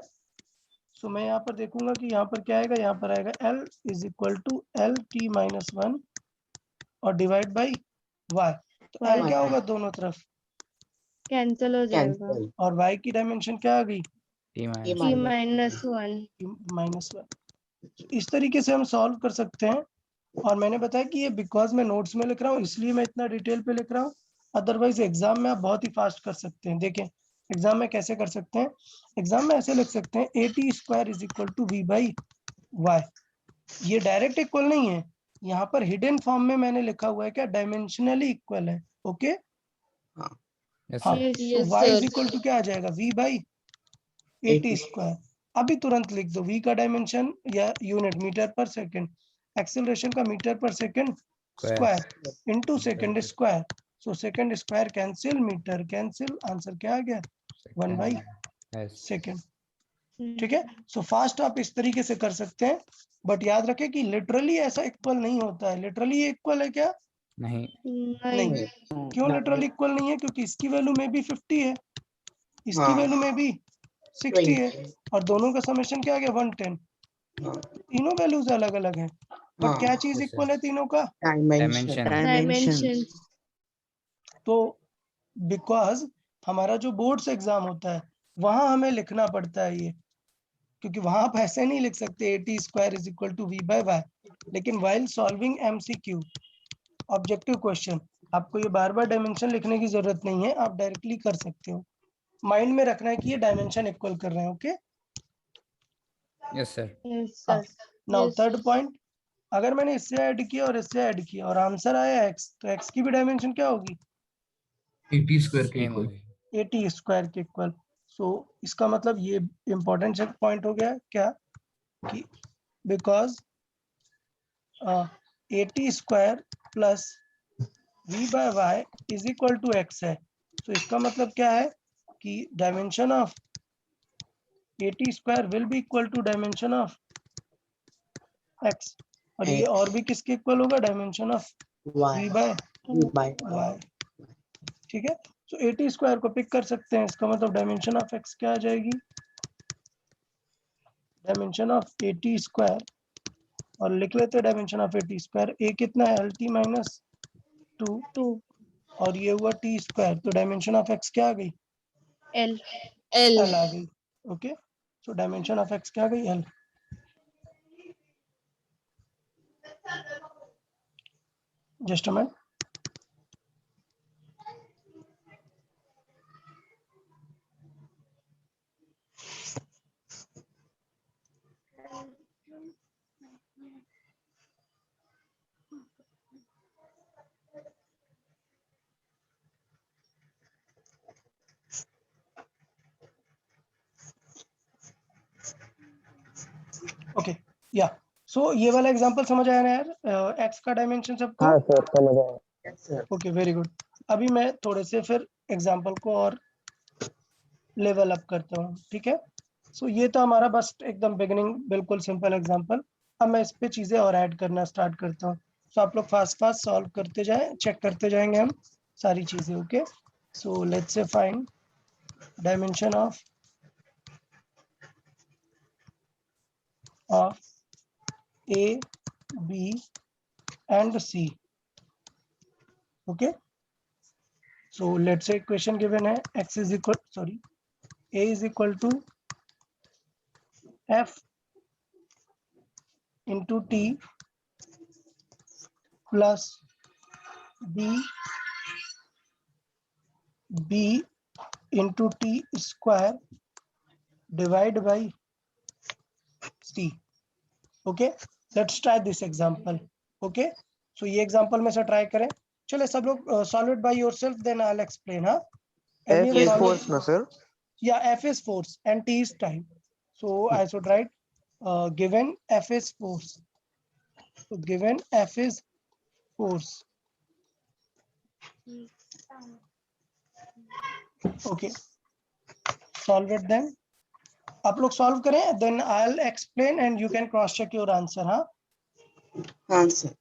सो मैं यहाँ पर देखूंगा कि यहाँ पर क्या आएगा. यहाँ पर आएगा l is equal to LT minus 1 और डिवाइड बाई y. तो l क्या होगा? दोनों तरफ. कैंसिल हो जाएगा. और y की डायमेंशन क्या आ गई? t -1 -1। इस तरीके से हम सॉल्व कर सकते हैं। और मैंने बताया कि ये बिकॉज मैं नोट्स में लिख रहा हूँ इसलिए मैं इतना डिटेल पे लिख रहा हूँ, अदरवाइज एग्जाम में आप बहुत ही फास्ट कर सकते हैं। देखें एग्जाम में कैसे कर सकते हैं। एग्जाम में ऐसे लिख सकते हैं AT² is equal to V/Y। ये डायरेक्ट इक्वल नहीं है, यहाँ पर हिडन फॉर्म में मैंने लिखा हुआ है क्या, डायमेंशनली इक्वल है। ओके यस हाँ, सर। तो y इज इक्वल टू क्या आ जाएगा, V/AT²। अभी तुरंत लिख दो, v का डायमेंशन या unit metre per second, acceleration का metre per second square into second square. So second square cancel, metre cancel, answer क्या आ गया 1/सेकंड। ठीक है। सो फास्ट आप इस तरीके से कर सकते हैं, बट याद रखें कि लिटरली ऐसा इक्वल नहीं होता है। लिटरली इक्वल है क्या, नहीं। नहीं। क्यों लिटरली इक्वल नहीं है, क्योंकि इसकी वैल्यू में भी 50 है, इसकी वैल्यू में भी 60 है, और दोनों का समेशन क्या आ गया 110। तीनों वैल्यूज अलग अलग हैं, बट क्या चीज इक्वल है तीनों का, डायमेंशन। तो बिकॉज हमारा जो बोर्ड्स एग्जाम होता है वहां हमें लिखना पड़ता है ये, क्योंकि वहां आप ऐसे नहीं लिख सकते AT² is equal to V/Y। लेकिन while solving MCQ objective question आपको ये बार बार डायमेंशन लिखने की जरूरत नहीं है, आप डायरेक्टली कर सकते हो। माइंड में रखना है कि ये डायमेंशन इक्वल कर रहे हैं। Okay yes sir. Now third point, अगर मैंने इससे ऐड किया और इससे ऐड किया और आंसर आया x, तो x की भी डायमेंशन क्या होगी, AT² के सेम इक्वल। AT² के इक्वल। सो इसका मतलब ये इंपॉर्टेंट पॉइंट हो गया क्या, कि because AT² plus V/Y is equal to x है। तो इसका मतलब क्या है कि dimension of AT² will be equal to dimension of x, और ये और भी किसके इक्वल होगा, डायमेंशन ऑफ V/Y। ठीक है। तो AT² को पिक कर सकते हैं, इसका मतलब डायमेंशन ऑफ x क्या आ जाएगी, डायमेंशन ऑफ AT², और लिख लेते हैं डायमेंशन ऑफ AT²। a कितना है, LT-2, और ये हुआ T², तो डायमेंशन ऑफ x क्या आ गई, L आ गई। Okay, so dimension of x क्या आ गई, L। Just a minute. Okay या, सो ये वाला एग्जांपल समझ आया ना यार, x का डायमेंशन सबको। हाँ सर समझ आया। Okay very good. अभी मैं थोड़े से फिर एग्जांपल को और लेवल अप करता हूँ। ठीक है। सो ये तो हमारा बस एकदम बिगिनिंग बिल्कुल सिंपल एग्जांपल। अब मैं इस पे चीजें और ऐड करना स्टार्ट करता हूँ। सो आप लोग फास्ट फास्ट सॉल्व करते जाएं, चेक करते जाएंगे हम सारी चीजें। Okay, so let's say find dimension of A, B and C. Okay, so let's say equation given है x is equal, sorry, A is equal to F into T plus B into T square divided by C. Okay, let's try this example. Okay, so ये example में से try करें। चले सब लोग solve it by yourself, then I'll explain. हाँ, F everyone is solve force it. ना sir? Yeah, F is force and T is time. So I should write given F is force. So given F is force. Okay, solve it then. आप लोग solve करें, then I'll explain and you can cross check your answer. हाँ, Answer.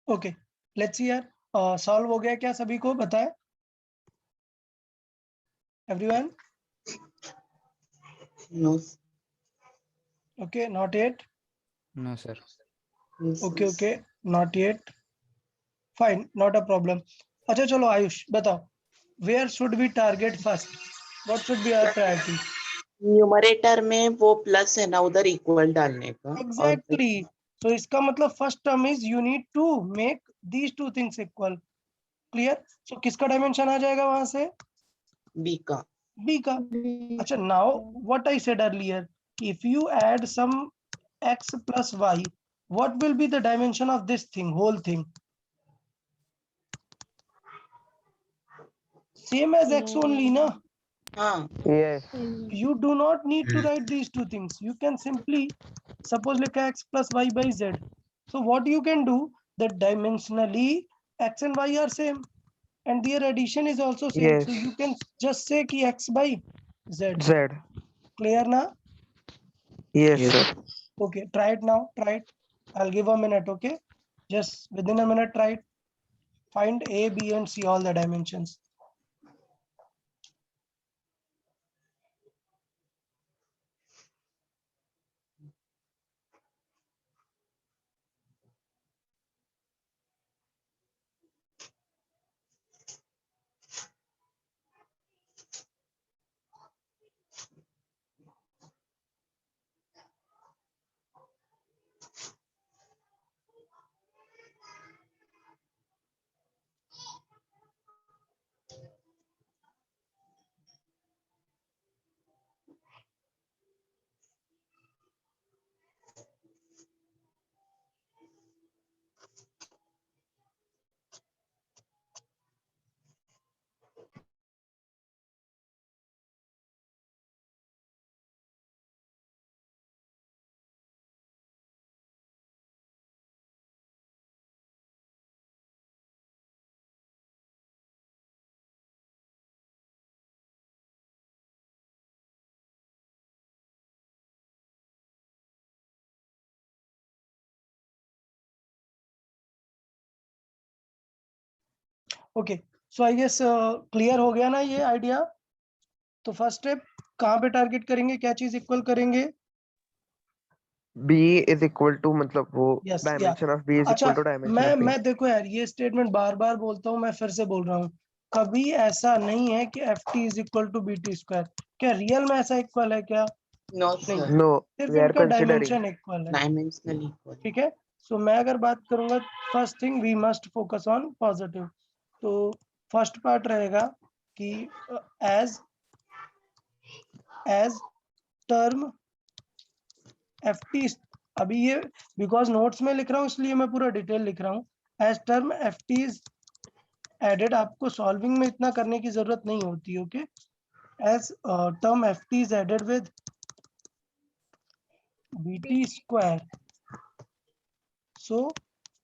Okay, let's see यार, solve हो गया क्या सभी को बताए? Everyone? No. Okay, not yet? No, sir. Yes, okay yes. Okay, not yet, fine, not a problem. अच्छा चलो आयुष बताओ, where should we target first, what should be our priority? Numerator में वो प्लस है ना, उधर इक्वल डालने का। और एग्जैक्टली, सो इसका मतलब first term is you need to make these two things equal. Clear? So किसका डायमेंशन आ जाएगा वहां से? बी का। बी का। अच्छा, now what I said earlier, if you add some x plus y, what will be the dimension of this thing, whole thing? Same as x only, na? हाँ, Yes. You do not need to write these two things. You can simply suppose like x plus y by z. So what you can do, that dimensionally x and y are same and their addition is also same. Yes. So you can just say ki x by z. Z. Clear na? Yes, Yes. sir. Okay, try it now. Try it. I'll give a minute. Okay, just within a minute, try it. Find a, b, and c all the dimensions. Okay, so I guess clear हो गया ना ये idea? तो first step कहाँ पे target करेंगे, क्या चीज इक्वल करेंगे? B is equal to मतलब वो Yes, dimension of B is अच्छा, equal to dimension of B. मैं देखो यार, ये स्टेटमेंट बार बार बोलता हूँ, मैं फिर से बोल रहा हूँ, कभी ऐसा नहीं है कि F T is equal to B T square. क्या रियल में ऐसा इक्वल है क्या? नो नहीं, सर, No, सिर्फ we are इनका considering. डायमेंशन इक्वल है। Dimensional equal. ठीक है, सो मैं अगर बात करूंगा, first thing we must focus on positive. तो फर्स्ट पार्ट रहेगा कि एज टर्म एफ टी, अभी ये बिकॉज नोट्स में लिख रहा हूँ इसलिए मैं पूरा डिटेल लिख रहा हूँ। As term F T is added, आपको सॉल्विंग में इतना करने की जरूरत नहीं होती। Okay, as term F T is added with B T square, so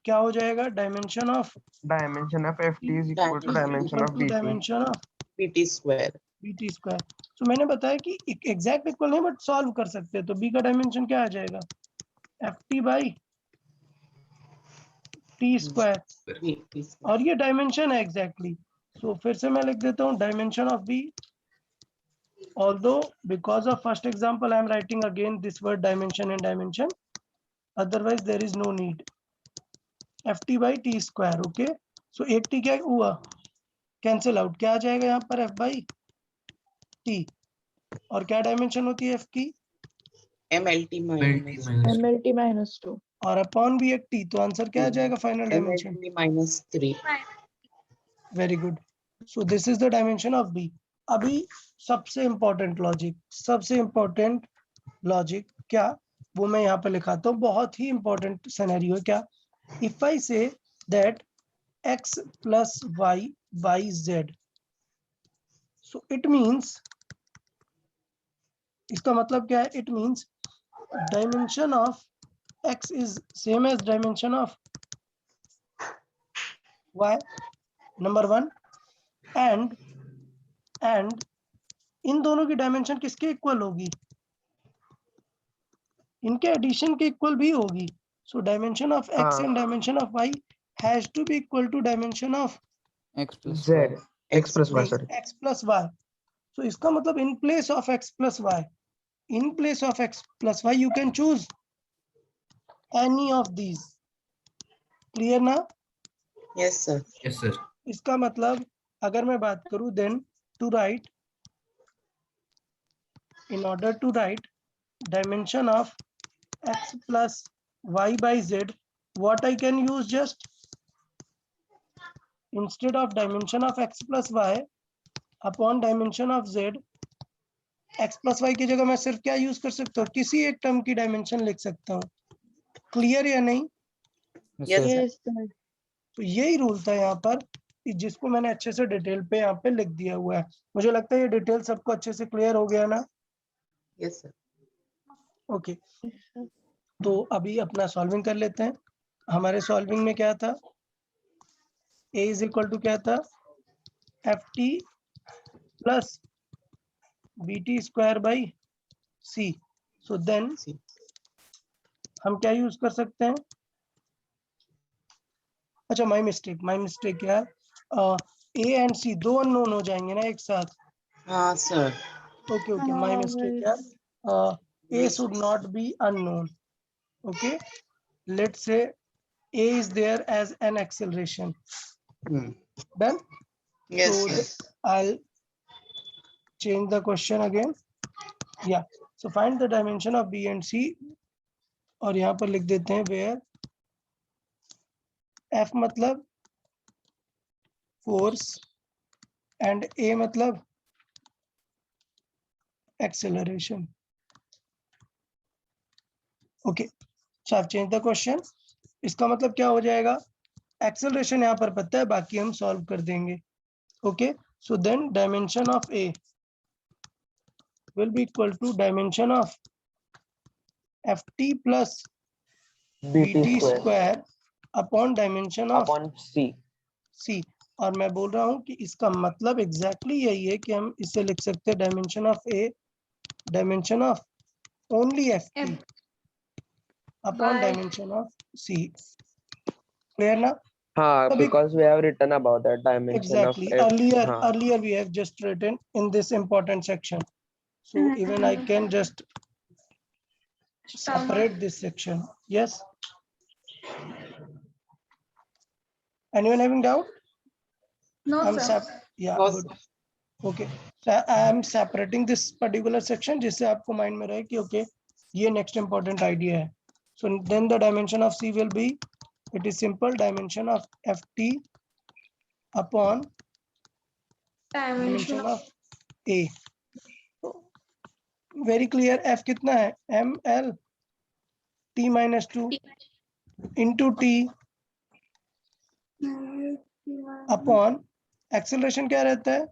क्या हो जाएगा? Dimension of Dimension of FT is equal to dimension of BT. Dimension of BT square. BT square. So मैंने बताया कि एग्जैक्ट इक्वल नहीं, but solve कर सकते हैं। तो बी का डायमेंशन क्या आ जाएगा? F T by T square, और ये डायमेंशन है एग्जैक्टली। सो फिर से मैं लिख देता हूँ dimension of B, although because of first example I am writing again this word dimension and dimension, otherwise there is no need। ft by t square। Okay, so एक t क्या हुआ? कैंसिल आउट, क्या आ जाएगा यहाँ पर? f by t, और क्या डायमेंशन होती है f की? MLT माइनस -2 और अपॉन भी एक t, तो आंसर क्या आ जाएगा final dimension? -3। Very good, so this is the dimension of b। अभी सबसे इंपॉर्टेंट लॉजिक क्या, वो मैं यहाँ पे लिखाता हूँ, बहुत ही इंपॉर्टेंट सिनेरियो है। क्या? If I say that x plus y z, so it means, इसका मतलब क्या है? it means dimension of x is same as dimension of y, number one, and इन दोनों की डायमेंशन किसके इक्वल होगी? इनके एडिशन के इक्वल भी होगी। सो डायमेंशन ऑफ x हाँ। And dimension of y has to be equal to dimension of X plus Z, Y. X plus Y, sorry. x plus y. So इसका मतलब in place of x plus y, in place of x plus y you can choose any of these. Clear ना? Yes, sir. Yes, sir. इसका मतलब अगर मैं बात करूं then to write, in order to write dimension of x plus y by z, what I can use, just instead of dimension of x plus y upon dimension of z, x plus y की जगह मैं सिर्फ क्या use कर सकता हूँ, किसी एक टर्म की डायमेंशन लिख सकता हूँ. क्लियर या नहीं? Yes, Yes, sir. Yes, sir. तो यही रूल था यहाँ पर, जिसको मैंने अच्छे से डिटेल पे यहाँ पे लिख दिया हुआ है. मुझे लगता है ये डिटेल सबको अच्छे से क्लियर हो गया ना? yes, sir. ओके, तो अभी अपना सॉल्विंग कर लेते हैं. हमारे सॉल्विंग में क्या था? a इज इक्वल टू क्या था? ft plus bt square by c. So then See. हम क्या यूज कर सकते हैं? अच्छा, माय मिस्टेक यार. a एंड c दो अननोन हो जाएंगे ना एक साथ. हाँ, sir. Okay okay, my mistake यार. a should not be unknown. Okay, let's say a is there as an acceleration. Hmm. Done. Yes, So sir. I'll change the question again. Yeah, so find the dimension of b and c, और यहाँ पर लिख देते हैं where f मतलब force and a मतलब acceleration. Okay, so I change the question. इसका मतलब क्या हो जाएगा? एक्सेलरेशन यहाँ पर पता है, बाकी हम सॉल्व कर देंगे. Okay, so then dimension of a will be equal to dimension of ft plus BT bt square square upon dimension of upon C. c. और मैं बोल रहा हूँ कि इसका मतलब एग्जैक्टली यही है कि हम इसे लिख सकते हैं dimension of a, dimension of only ft upon dimension of c. Clear ना? हाँ, तभी because we have written about that dimension of exactly F. हाँ. earlier we have just written in this important section. So even I can just separate this section. Yes. Anyone having doubt? No, I'm sir. yeah, No, good. sir. Okay, so I am separating this particular section जिससे आपको mind में रहे कि okay, ये next important idea है. So then the dimension of C will be, it is simple, dimension of ft upon Dimension dimension of of a. Very clear. f कितना है? ml t minus 2 into t upon acceleration क्या रहता है?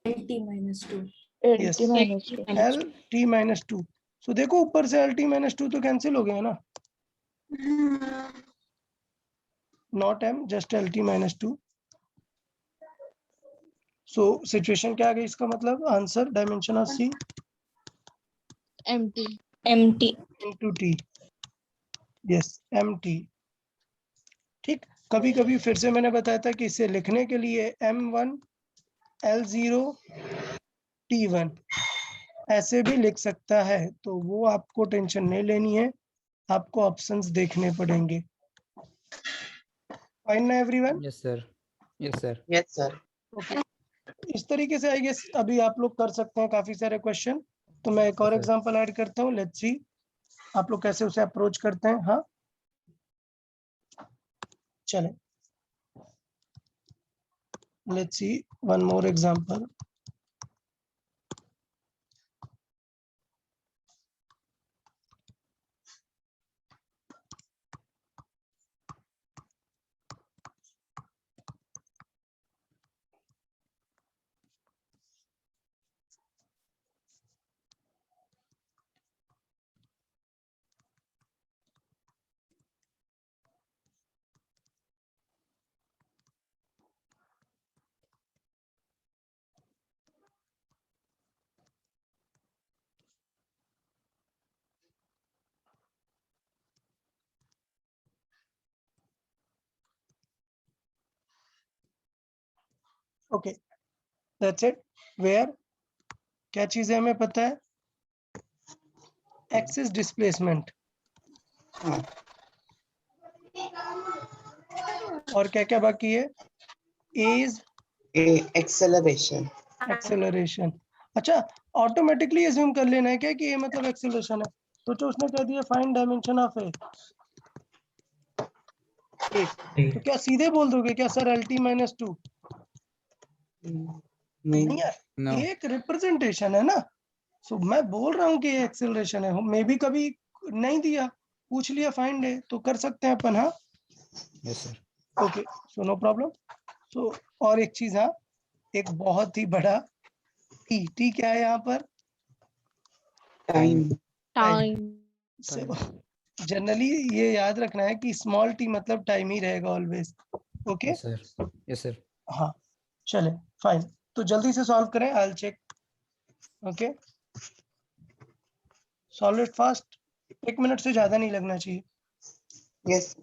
LT minus 2. Yes, LT minus 2. l t minus 2. So देखो ऊपर से l t minus 2 तो cancel हो गया ना? Not m, just l t minus 2. So situation क्या आ गई? इसका मतलब answer dimension of c MT. MT. into t. Yes, mt. ठीक, कभी कभी फिर से मैंने बताया था कि इसे लिखने के लिए m1 l0 t1 ऐसे भी लिख सकता है, तो वो आपको टेंशन नहीं लेनी है, आपको ऑप्शंस देखने पड़ेंगे. फाइन ना everyone? Yes, sir. Yes, sir. Yes, sir. Okay, इस तरीके से आई गेस अभी आप लोग कर सकते हैं काफी सारे क्वेश्चन. तो मैं एक और Sir. एग्जांपल ऐड करता हूँ. लेट्स सी आप लोग कैसे उसे अप्रोच करते हैं. हाँ, चले, let's see one more example. Okay, that's it. Where क्या चीजें हमें पता है? एक्सिस डिस्प्लेसमेंट, हाँ, और क्या क्या बाकी है? As acceleration. एक्सेलरेशन। अच्छा, ऑटोमेटिकली अज्यूम कर लेना है क्या कि ये मतलब एक्सेलरेशन है? तो उसने कह दिया फाइंड डायमेंशन ऑफ ए, तो क्या सीधे बोल दोगे क्या सर LT-2? नहीं, नहीं यार, No. एक रिप्रेजेंटेशन है ना। सो मैं बोल रहा हूँ कि ये एक्सेलरेशन है, मे बी कभी नहीं दिया, पूछ लिया फाइंड है, तो कर सकते हैं अपन। हाँ, Yes, sir. Okay, so no problem. So और एक चीज, हाँ, एक बहुत ही बड़ा टी क्या है यहाँ पर? टाइम। Time. जनरली ये याद रखना है कि स्मॉल टी मतलब टाइम ही रहेगा always. Okay, Yes, sir. Yes, sir. हाँ, चले, फाइन। तो जल्दी से सॉल्व करें, I will check. Okay, solve it fast, 1 minute से ज्यादा नहीं लगना चाहिए। यस।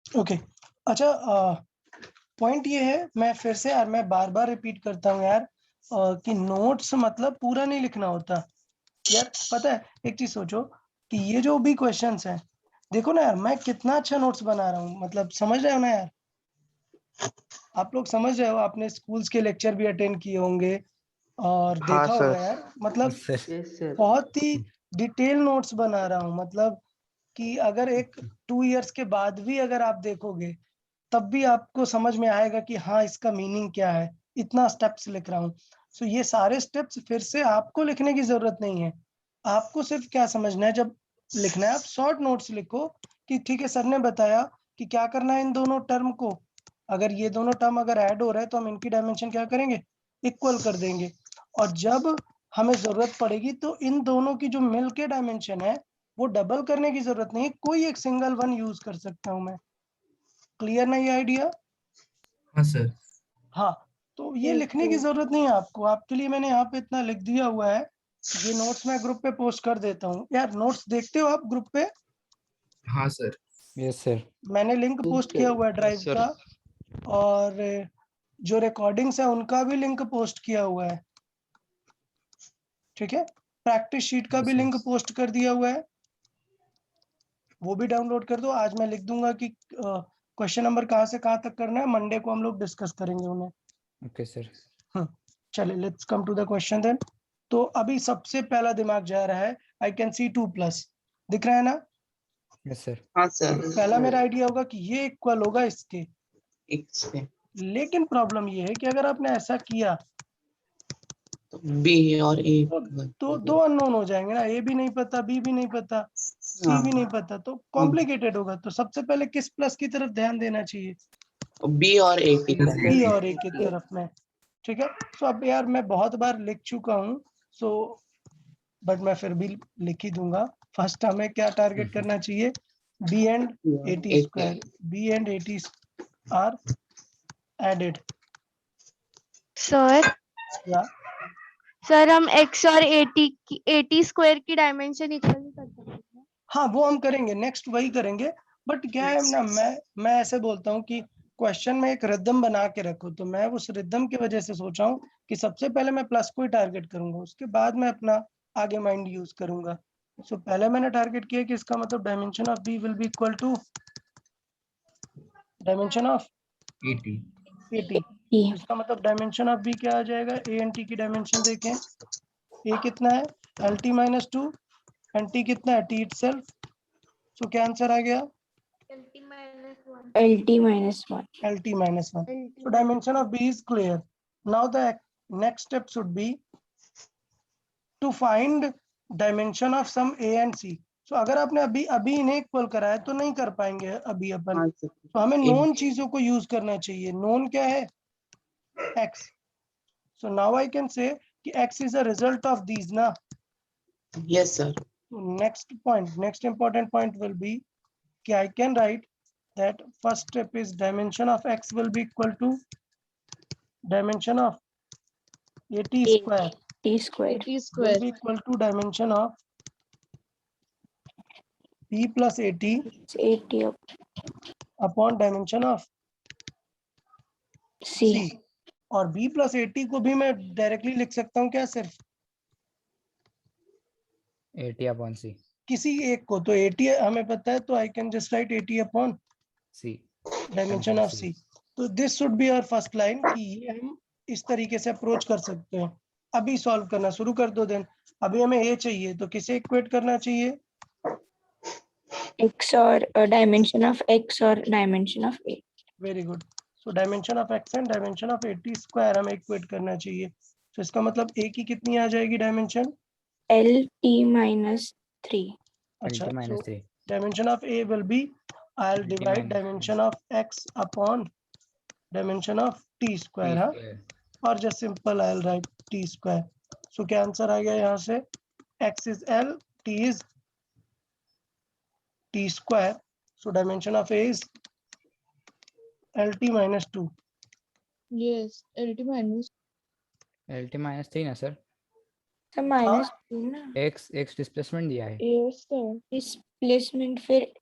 ओके, अच्छा, पॉइंट ये है, मैं फिर से यार, मैं बार बार रिपीट करता हूँ यार, कि नोट्स मतलब पूरा नहीं लिखना होता यार। पता है, एक चीज सोचो कि ये जो भी क्वेश्चंस हैं, देखो ना यार, मैं कितना अच्छा नोट्स बना रहा हूँ, मतलब समझ रहे हो ना यार? आप लोग समझ रहे हो, आपने स्कूल्स के लेक्चर भी अटेंड किए होंगे और हाँ देखा सर। होगा यार, मतलब Yes, sir. Yes sir. बहुत ही डिटेल नोट्स बना रहा हूँ, मतलब कि अगर एक 2 इयर्स के बाद भी अगर आप देखोगे, तब भी आपको समझ में आएगा कि हाँ, इसका मीनिंग क्या है, इतना स्टेप्स लिख रहा हूँ। सो ये सारे स्टेप्स फिर से आपको लिखने की जरूरत नहीं है। आपको सिर्फ क्या समझना है, जब लिखना है आप शॉर्ट नोट्स लिखो कि ठीक है, सर ने बताया कि क्या करना है इन दोनों टर्म को, अगर ये दोनों टर्म अगर ऐड हो रहे हैं तो हम इनकी डायमेंशन क्या करेंगे, इक्वल कर देंगे। और जब हमें जरूरत पड़ेगी तो इन दोनों की जो मिल के डायमेंशन है, वो डबल करने की जरूरत नहीं है, कोई एक सिंगल वन यूज कर सकता हूं मैं। क्लियर ना ये आइडिया? हाँ सर। हाँ, तो ये लिखने की जरूरत नहीं है आपको, आपके लिए मैंने यहाँ पे इतना लिख दिया हुआ है। ये नोट्स मैं ग्रुप पे पोस्ट कर देता हूँ यार। नोट्स देखते हो आप ग्रुप पे? हाँ सर। Yes, sir. मैंने लिंक पोस्ट किया हुआ है ड्राइव का, और जो रिकॉर्डिंग्स है उनका भी लिंक पोस्ट किया हुआ है। ठीक है, प्रैक्टिस शीट का भी Yes, sir. लिंक पोस्ट कर दिया हुआ है, वो भी डाउनलोड कर दो। आज मैं लिख दूंगा कि क्वेश्चन नंबर कहाँ से कहाँ तक करना है, मंडे को हम लोग डिस्कस करेंगे उन्हें। Okay, sir. चले, let's come to the question then. तो अभी सबसे पहला दिमाग जा रहा है, आई कैन सी 2+, दिख रहा है ना? Yes, sir. हाँ सर। पहला मेरा आइडिया होगा कि ये इक्वल होगा इसके, इसके लेकिन प्रॉब्लम ये है कि अगर आपने ऐसा किया बी और ए तो दो अननोन हो जाएंगे ना, ए भी नहीं पता, बी भी नहीं पता, सी भी नहीं पता, तो कॉम्प्लिकेटेड होगा। तो सबसे पहले किस प्लस की तरफ ध्यान देना चाहिए? बी और ए की बी और ए की तरफ में, ठीक है। सो अब यार मैं बहुत बार लिख चुका हूँ, सो बट मैं फिर भी लिख ही दूंगा। फर्स्ट हमें क्या टारगेट करना चाहिए? B and A T square, B and A T are added. Sir या सर हम x और 80 स्क्वायर की डायमेंशन इक्वल कर सकते हैं। हाँ, वो हम करेंगे, नेक्स्ट वही करेंगे। बट क्या है ना, मैं ऐसे बोलता हूँ कि क्वेश्चन में एक रिदम बना के रखो, तो मैं उस रिदम की वजह से सोचा हूँ कि सबसे पहले मैं प्लस को ही टारगेट करूंगा, उसके बाद मैं अपना आगे माइंड यूज करूंगा। सो पहले मैंने टारगेट किया कि इसका मतलब dimension of B will be equal to dimension of 80 80। इसका मतलब डायमेंशन ऑफ बी क्या आ जाएगा? ए एंड टी की डायमेंशन देखें, ए कितना है? L T minus to, and T कितना है? T itself. सो क्या आंसर आ गया? LT -1. LT minus 1. So dimension of B is clear. Now the next step should be to find dimension of some A and C. So अगर आपने अभी इन्हें equal करा है तो नहीं कर पाएंगे अभी अपन, तो हमें नोन चीजों को यूज करना चाहिए। नोन क्या है? X. So now I can say कि X is a result of these ना. Yes sir. Next point, next important point will be कि I can write that first step is dimension of X will be equal to dimension of 80 square will be equal to dimension of B plus 80 upon dimension of C. और B plus 80 को भी मैं directly लिख सकता हूँ क्या? सिर्फ 80 upon C. किसी एक को, तो 80 हमें पता है, तो I can just write 80 upon C. Dimension of C. तो this should be our first line कि ये हम इस तरीके से अप्रोच कर सकते हैं। अभी सॉल्व करना शुरू कर दो। देन अभी हमें A चाहिए, तो किसे इक्वेट करना चाहिए? X और dimension of X और dimension of A. Very good. So dimension of X and dimension of 80 square हमें इक्वेट करना चाहिए। तो इसका मतलब A की कितनी आ जाएगी डायमेंशन? LT -3. अच्छा, LT minus 3. Dimension of A will be I'll LT divide minus dimension of X upon dimension of T square, हाँ, और just simple I'll write T square. सो क्या आंसर आ गया यहाँ से? X is L, T is T square. So dimension of A is LT minus 2. Yes, LT minus. LT minus 3 ना sir? तो -2 ना. X displacement दिया है. Yes sir. Displacement फिर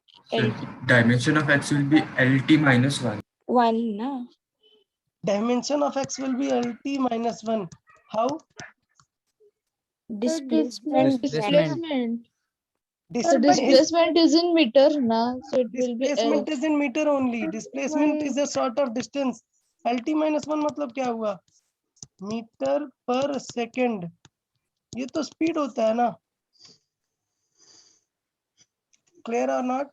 LT dimension of X will be LT minus 1. 1 ना. Dimension of X will be LT minus 1. How? Displacement. Displacement is in meter na, so it will be L. displacement is in meter only. Displacement is a sort of distance. LT minus 1 मतलब क्या हुआ? Metre per second. ये तो speed होता है ना। Clear और not?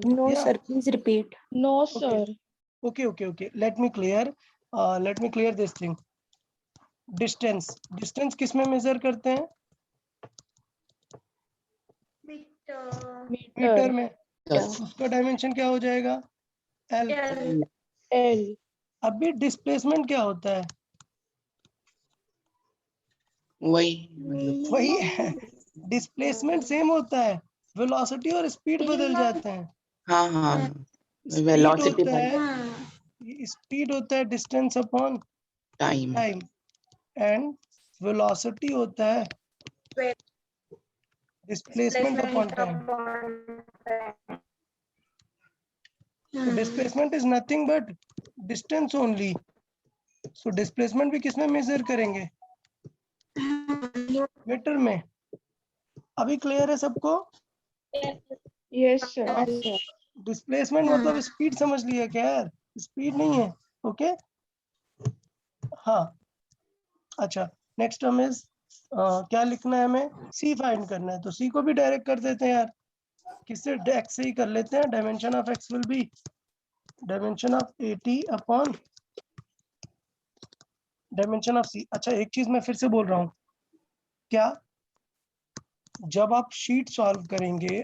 No Yeah. sir, please repeat. No sir. Okay. Let me clear this thing. Distance किस में मेजर करते हैं? मीटर में। उसका डायमेंशन क्या हो जाएगा? L. अभी डिस्प्लेसमेंट क्या होता है? वही है। डिस्प्लेसमेंट सेम होता है, वेलोसिटी और स्पीड बदल जाते हैं। हाँ वेलोसिटी स्पीड होता है distance upon time and velocity होता है displacement upon time. So displacement is nothing but distance only. So displacement भी किसमें मेजर करेंगे? मीटर में। अभी क्लियर है सबको? Yes sir. डिस्प्लेसमेंट मतलब स्पीड समझ लिया क्या यार? स्पीड नहीं है। ओके हाँ अच्छा, नेक्स्ट टर्म इज क्या लिखना है हमें? सी फाइंड करना है, तो सी को भी डायरेक्ट कर देते हैं यार। किससे? एक्स से ही कर लेते हैं। Dimension of x will be dimension of AT upon dimension of C। अच्छा एक चीज मैं फिर से बोल रहा हूँ, क्या जब आप शीट सॉल्व करेंगे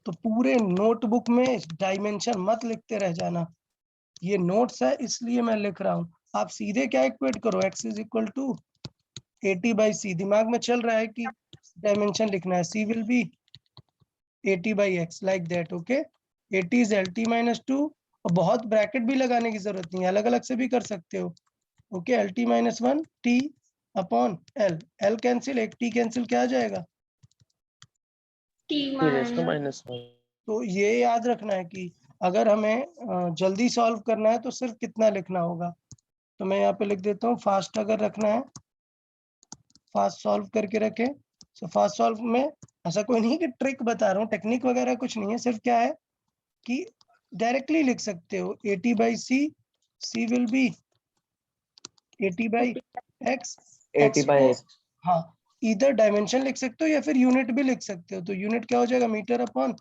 तो पूरे नोटबुक में डायमेंशन मत लिखते रह जाना, ये नोट्स है इसलिए मैं लिख रहा हूँ। आप सीधे क्या इक्वेट करो, x is equal to AT/C। दिमाग में चल रहा है कि डायमेंशन लिखना है, C will be AT/x like that. Okay, AT is LT - 2। और बहुत ब्रैकेट भी लगाने की जरूरत नहीं है, अलग अलग से भी कर सकते हो। Okay, LT - 1 T upon L, L cancel, एक T कैंसिल, क्या आ जाएगा? T -1। तो ये याद रखना है कि अगर हमें जल्दी सॉल्व करना है तो सिर्फ कितना लिखना होगा। तो मैं यहाँ पे लिख देता हूँ, फास्ट अगर रखना है, फास्ट सॉल्व करके रखें। सो फास्ट सॉल्व में ऐसा कोई नहीं कि ट्रिक बता रहा हूँ, टेक्निक वगैरह कुछ नहीं है, सिर्फ क्या है कि डायरेक्टली लिख सकते हो AT/C, C will be AT/x। AT/x। हाँ, इधर डायमेंशन लिख सकते हो या फिर यूनिट भी लिख सकते हो। तो यूनिट क्या हो जाएगा, meter upon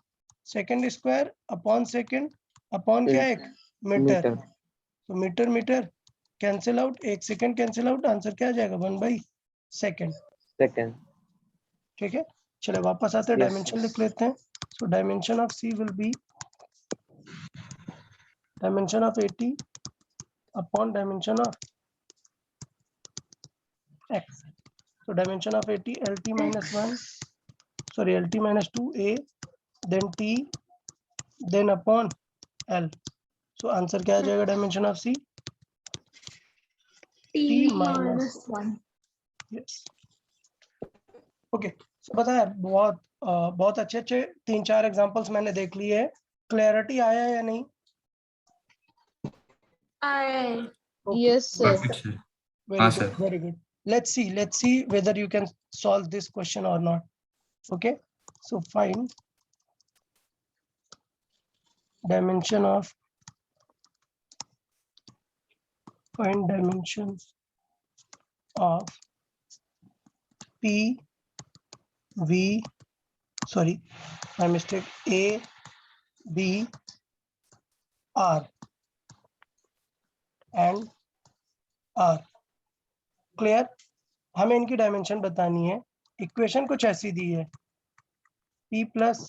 second square upon second upon क्या है, मीटर। तो मीटर मीटर कैंसिल आउट, एक सेकंड कैंसिल आउट, आंसर क्या आ जाएगा, 1/सेकंड। ठीक है, चलो वापस आते हैं, Yes, डायमेंशन yes. लिख लेते हैं। सो dimension of C will be dimension of AT upon dimension of X। So dimension of AT LT - 1, sorry LT - 2A, then T, then upon L। So answer क्या आ जाएगा dimension of C? T - 1। Yes। Okay, so पता है बहुत अच्छे 3-4 examples मैंने देख लिए हैं। क्लैरिटी आया या नहीं? Yes, sir. कुछ है। Very हाँ, good, sir. very good. Let's see whether you can solve this question or not. Okay, so find dimension of find dimensions of P V, sorry my mistake, A B R and R। Clear? हमें इनकी dimension बतानी है। Equation कुछ ऐसी दी है, P plus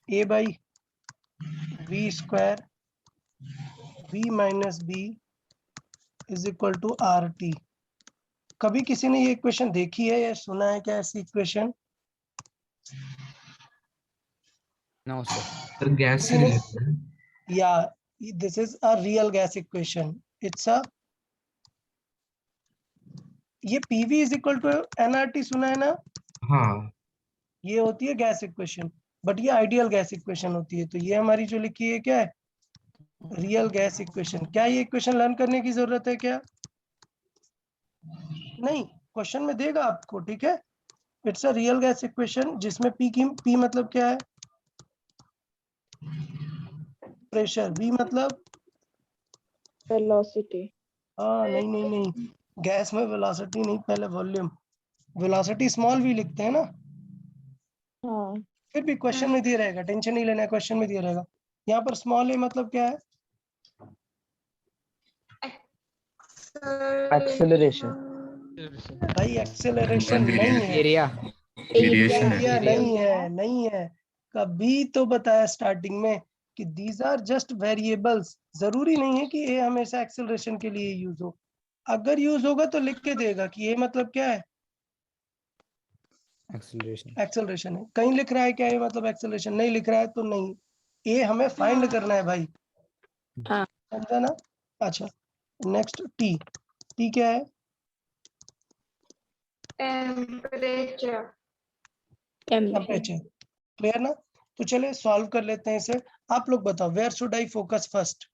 A/V² V - B is equal to RT। कभी किसी ने ये इक्वेशन देखी है या सुना है क्या ऐसी equation? No, sir. Sir gas से रिलेटेड है। या this is a real gas equation. It's a, ये PV is equal to nRT सुना है ना? हाँ, ये होती है गैस इक्वेशन, बट ये आइडियल गैस इक्वेशन होती है। तो ये हमारी जो लिखी है क्या है, रियल गैस इक्वेशन। क्या ये इक्वेशन लर्न करने की जरूरत है क्या? नहीं, क्वेश्चन में देगा आपको, ठीक है। It's a real gas equation जिसमें P मतलब क्या है, प्रेशर, V मतलब Velocity. नहीं, गैस में वेलोसिटी नहीं, पहले वॉल्यूम। वेलोसिटी स्मॉल v लिखते हैं ना। हाँ. फिर भी क्वेश्चन में दिया रहेगा, टेंशन नहीं लेना है, क्वेश्चन में दिया रहेगा। यहाँ पर स्मॉल a मतलब क्या है, एक्सेलरेशन। भाई एक्सेलरेशन नहीं है, Area. वेरिएशन है। एरिया नहीं है। कभी तो बताया स्टार्टिंग में कि दीज आर जस्ट वेरिएबल्स। जरूरी नहीं है कि ए हमेशा एक्सेलरेशन के लिए यूज हो। अगर यूज होगा तो लिख के देगा कि ए मतलब क्या है, Acceleration. एक्सेलरेशन है। कहीं लिख रहा है क्या ए मतलब एक्सेलरेशन, नहीं लिख रहा है तो नहीं। ए हमें फाइंड करना है भाई, हाँ. समझा ना? अच्छा, नेक्स्ट टी क्या है, Temperature. टेम्परेचर। क्लियर ना? तो चले सॉल्व कर लेते हैं इसे। आप लोग बताओ, where should I focus first?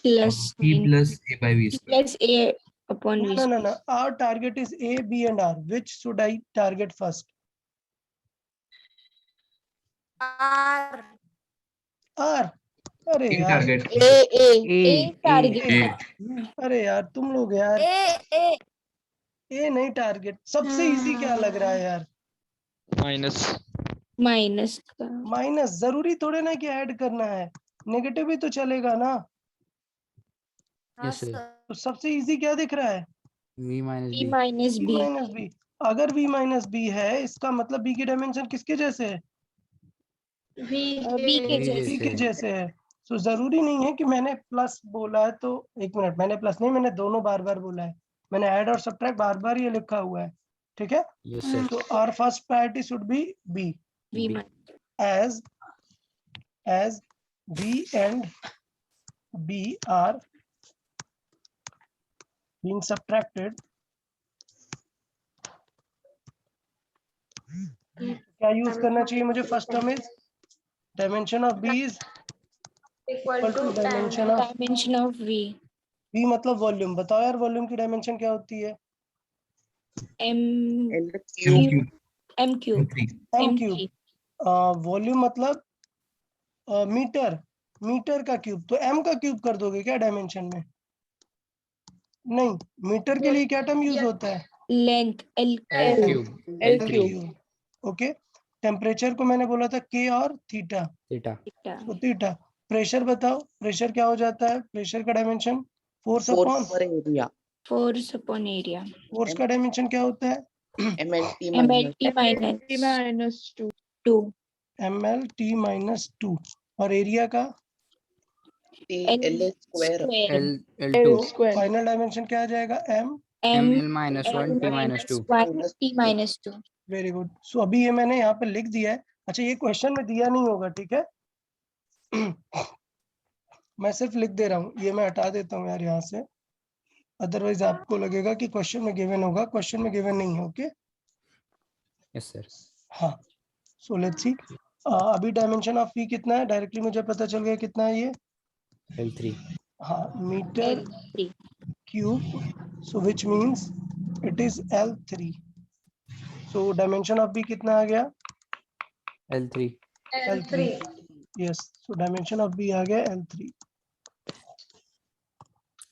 Plus P plus A by V square. plus A upon V. No. Our target is A, B and R. Which should I target first? R. R. अरे In यार, target. A target. A. अरे यार तुम लोग यार, A. ए नहीं target. सबसे easy क्या लग रहा है यार? माइनस माइनस का माइनस, जरूरी थोड़े ना कि ऐड करना है, नेगेटिव भी तो चलेगा ना। हाँ यस सर। सर। तो सबसे इजी क्या दिख रहा है? v minus B b। Minus b B minus B. अगर v माइनस बी है, इसका मतलब b की डायमेंशन किसके जैसे है? बी के v जैसे b के जैसे। जैसे है। तो जरूरी नहीं है कि मैंने प्लस बोला है तो, एक मिनट, मैंने प्लस नहीं, मैंने दोनों बार बार बोला है, मैंने ऐड और सब्ट्रैक्ट बार बार ये लिखा हुआ है, ठीक है। Yes sir. तो our first priority should be b, B B. Minus as v and b are being subtracted, क्या यूज करना चाहिए मुझे? First term is dimension of b is equal to dimension of dimension of V b, मतलब volume. बताओ यार, volume की dimension क्या होती है? M L cube M cube m M cube. Volume मतलब मीटर, मीटर का क्यूब, तो m का क्यूब कर दोगे क्या डायमेंशन में? नहीं, मीटर के लिए क्या टर्म यूज होता है? Length L l cube L l3 cube. ओके। टेम्परेचर को मैंने बोला था के और थीटा, थीटा। तो थीटा। प्रेशर बताओ, प्रेशर क्या हो जाता है? प्रेशर का डायमेंशन फोर्स अपॉन, फोर्स पर area. Force upon area force का डायमेंशन क्या होता है? MLT M minus L T minus two mlt minus 2। और एरिया का L square. Square l2 final dimension क्या आ जाएगा? m। M ml minus 1 t माइनस 2। T minus two very good. So अभी ये मैंने यहाँ पे लिख दिया है। अच्छा, ये क्वेश्चन में दिया नहीं होगा, ठीक है। मैं सिर्फ लिख दे रहा हूँ, ये मैं हटा देता हूँ यार यहाँ से, अदरवाइज आपको लगेगा कि क्वेश्चन में गिवन होगा, क्वेश्चन में गिवन नहीं है। Okay, yes sir. हाँ। सो लेट्स सी, अभी डायमेंशन ऑफ पी कितना है? डायरेक्टली मुझे पता चल गया कितना है ये। l3 हाँ, metre L3 cube, so which means it is L3। So dimension of B कितना आ गया? l3 L3। Yes, so dimension of B आ गया L3।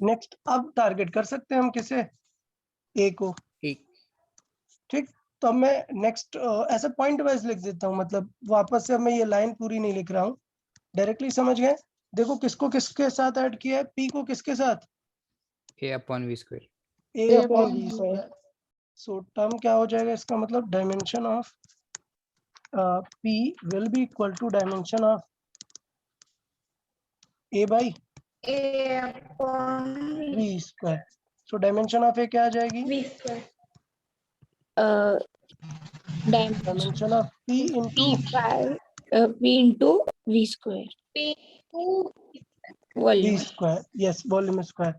नेक्स्ट, अब टारगेट कर सकते हैं हम किसे? ए को, ठीक। ठीक। तो अब मैं नेक्स्ट ऐसे पॉइंट वाइज लिख देता हूँ, मतलब वापस से अब मैं ये लाइन पूरी नहीं लिख रहा हूँ, डायरेक्टली समझ गए। देखो, किसको किसके साथ ऐड किया है? पी को किसके साथ? a upon v square. A upon B square. So term क्या हो जाएगा इसका? मतलब dimension of P will be equal to dimension of A by V square. So dimension of A क्या आ जाएगी? Dimension of P into v into V square be volume square. Yes, volume square.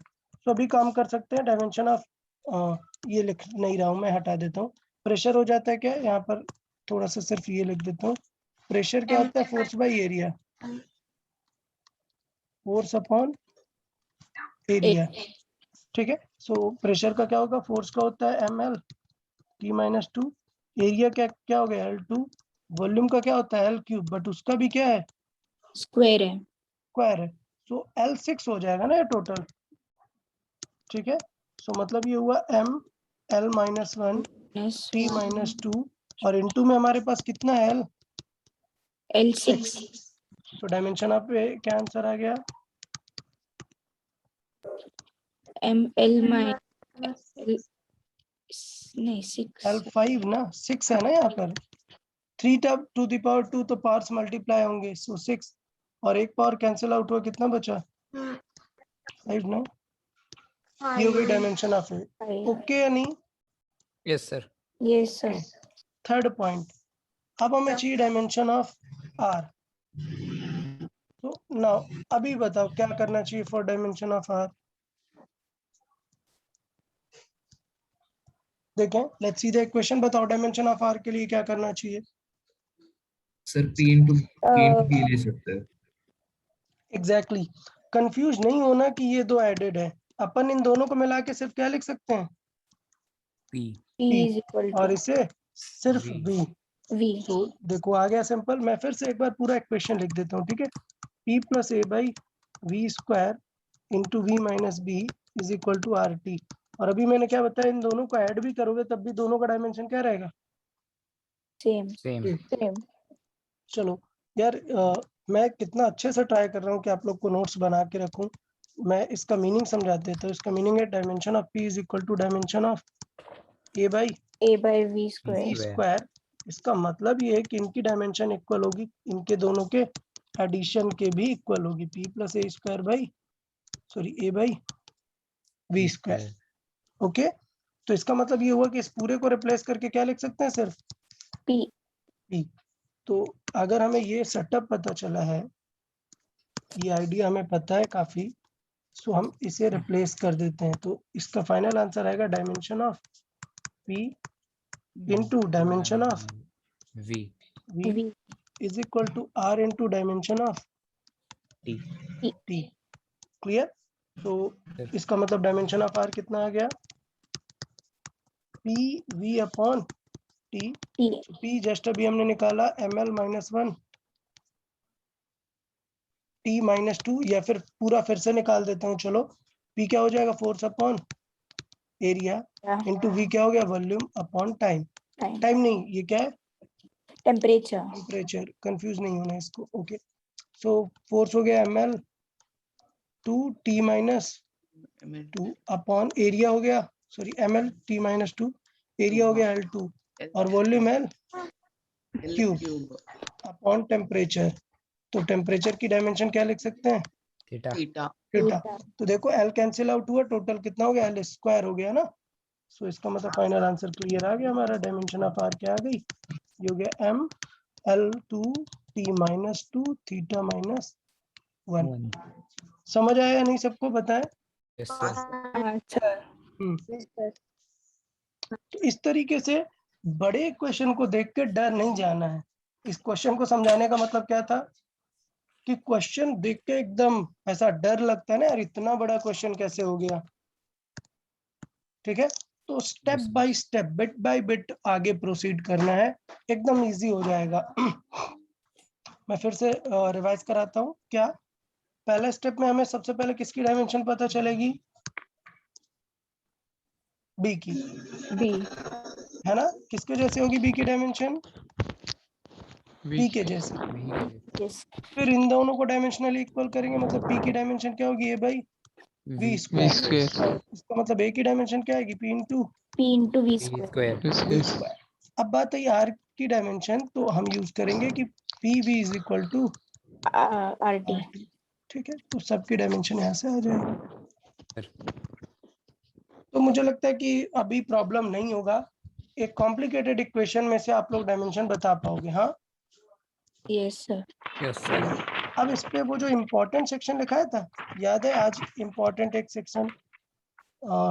तो अभी काम कर सकते हैं dimension of, ये लिख नहीं रहा हूँ मैं, हटा देता हूँ। प्रेशर हो जाता है क्या यहाँ पर? थोड़ा सा सिर्फ ये लिख देता हूँ। प्रेशर क्या होता है? Force by area, force upon area, ठीक है। सो प्रेशर का क्या होगा? फोर्स का होता है ml t माइनस 2। एरिया क्या क्या हो गया? L2। वॉल्यूम का क्या होता है? L क्यूब, बट उसका भी क्या है? स्क्वायर है स्क्वायर है। सो L6 हो जाएगा ना ये टोटल, ठीक है। सो मतलब ये हुआ m l minus 1 plus t माइनस 2, और इनटू में हमारे पास कितना है? L L6 तो डायमेंशन ऑफ क्या आंसर आ गया? ml माइनस नहीं 6 L5 ना, 6 है ना यहाँ पर। 3 टब टू द पावर 2 तो पावर्स मल्टीप्लाई होंगे, सो 6, और एक पावर कैंसिल आउट हुआ, कितना बचा? 5 ना। ये हो गई डायमेंशन ऑफ ए। ओके या नहीं? Yes sir. Yes sir third point, अब हमें चाहिए डायमेंशन ऑफ आर। तो नाउ अभी बताओ क्या करना चाहिए फॉर डायमेंशन ऑफ आर? देखें, लेट्स सी द इक्वेशन। बताओ डायमेंशन ऑफ आर के लिए क्या करना चाहिए? सर P इंटू P ले सकते हैं। एग्जैक्टली, कंफ्यूज नहीं होना कि ये दो एडेड है। अपन इन दोनों को मिला के सिर्फ क्या लिख सकते हैं? p P P, is equal और टू इसे सिर्फ V। V। V तो देखो आ गया सिंपल। मैं फिर से एक बार पूरा इक्वेशन लिख देता हूँ, ठीक है। P plus A by V square into V minus B is equal to R T. और अभी मैंने क्या बताया, इन दोनों को ऐड भी करोगे तब भी दोनों का डायमेंशन क्या रहेगा? Same same. सेम चलो यार, मैं कितना अच्छे से ट्राई कर रहा हूँ कि आप लोग को नोट्स बना के रखूं। मैं इसका मीनिंग समझा देता हूँ। इसका मीनिंग है dimension of P is equal to dimension of A by A by V V square. Square. इसका मतलब ये है कि इनकी डायमेंशन इक्वल होगी, इनके दोनों के एडिशन के भी इक्वल होगी, P plus A square by A by V square. Okay, तो इसका मतलब ये हुआ कि इस पूरे को रिप्लेस करके क्या लिख सकते हैं, सिर्फ P. पी। तो अगर हमें ये सेटअप पता चला है, ये आइडिया हमें पता है काफी, सो हम इसे रिप्लेस कर देते हैं। तो इसका फाइनल आंसर आएगा dimension of P into dimension of V. V V. Is equal to R into dimension of T. T. Clear? तो इसका मतलब डायमेंशन ऑफ आर कितना आ गया, P V upon T. T. P just अभी हमने निकाला ml माइनस 1 टी माइनस 2, या फिर पूरा फिर से निकाल देता हूँ। चलो, पी क्या हो जाएगा, force upon area Yeah. Into V क्या हो गया, volume upon time. Time. Time नहीं, ये क्या है, Temperature. टेम्परेचर। कंफ्यूज नहीं होना इसको। ओके, सो फोर्स हो गया ml 2 T minus 2 upon area हो गया, ml टी माइनस 2, एरिया हो गया L2 और volume L cube upon temperature. तो टेम्परेचर की डायमेंशन क्या लिख सकते हैं, थीटा. थीटा। थीटा। तो देखो L कैंसिल आउट हुआ, टोटल कितना हो गया, L स्क्वायर हो गया ना। सो इसका मतलब फाइनल आंसर क्लियर आ गया हमारा। डायमेंशन ऑफ आर क्या आ गई, ये हो गया m L2 T minus 2 theta minus 1। समझ आया या नहीं सबको, बताएं। Yes, sir. Sir. तो इस तरीके से बड़े क्वेश्चन को देख के डर नहीं जाना है। इस क्वेश्चन को समझाने का मतलब क्या था कि क्वेश्चन देख के एकदम ऐसा डर लगता है ना यार, इतना बड़ा क्वेश्चन कैसे हो गया। ठीक है, तो step Yes, sir. By step, bit by bit आगे प्रोसीड करना है, एकदम इजी हो जाएगा। मैं फिर से रिवाइज कराता हूँ। क्या पहले स्टेप में हमें सबसे पहले किसकी डायमेंशन पता चलेगी, बी की, B. है ना। किसके जैसे होगी बी की डायमेंशन, पी के जैसे। Yes. फिर इन दोनों को डायमेंशनली इक्वल करेंगे, मतलब पी की डायमेंशन क्या होगी, ए बाई वी स्क्वायर। इसका मतलब ए की डायमेंशन क्या आएगी, P into P into V V square. square. V square. अब बात है आर की डायमेंशन, तो हम यूज करेंगे कि P V is equal to RT. ठीक है, तो सबकी डायमेंशन यहाँ से आ जाएगी। Sir. तो मुझे लगता है कि अभी प्रॉब्लम नहीं होगा, एक कॉम्प्लिकेटेड इक्वेशन में से आप लोग डायमेंशन बता पाओगे। हाँ, Yes, sir. Yes, sir. अब इस पे वो जो इम्पोर्टेंट सेक्शन लिखाया था, याद है आज इम्पोर्टेंट एक सेक्शन,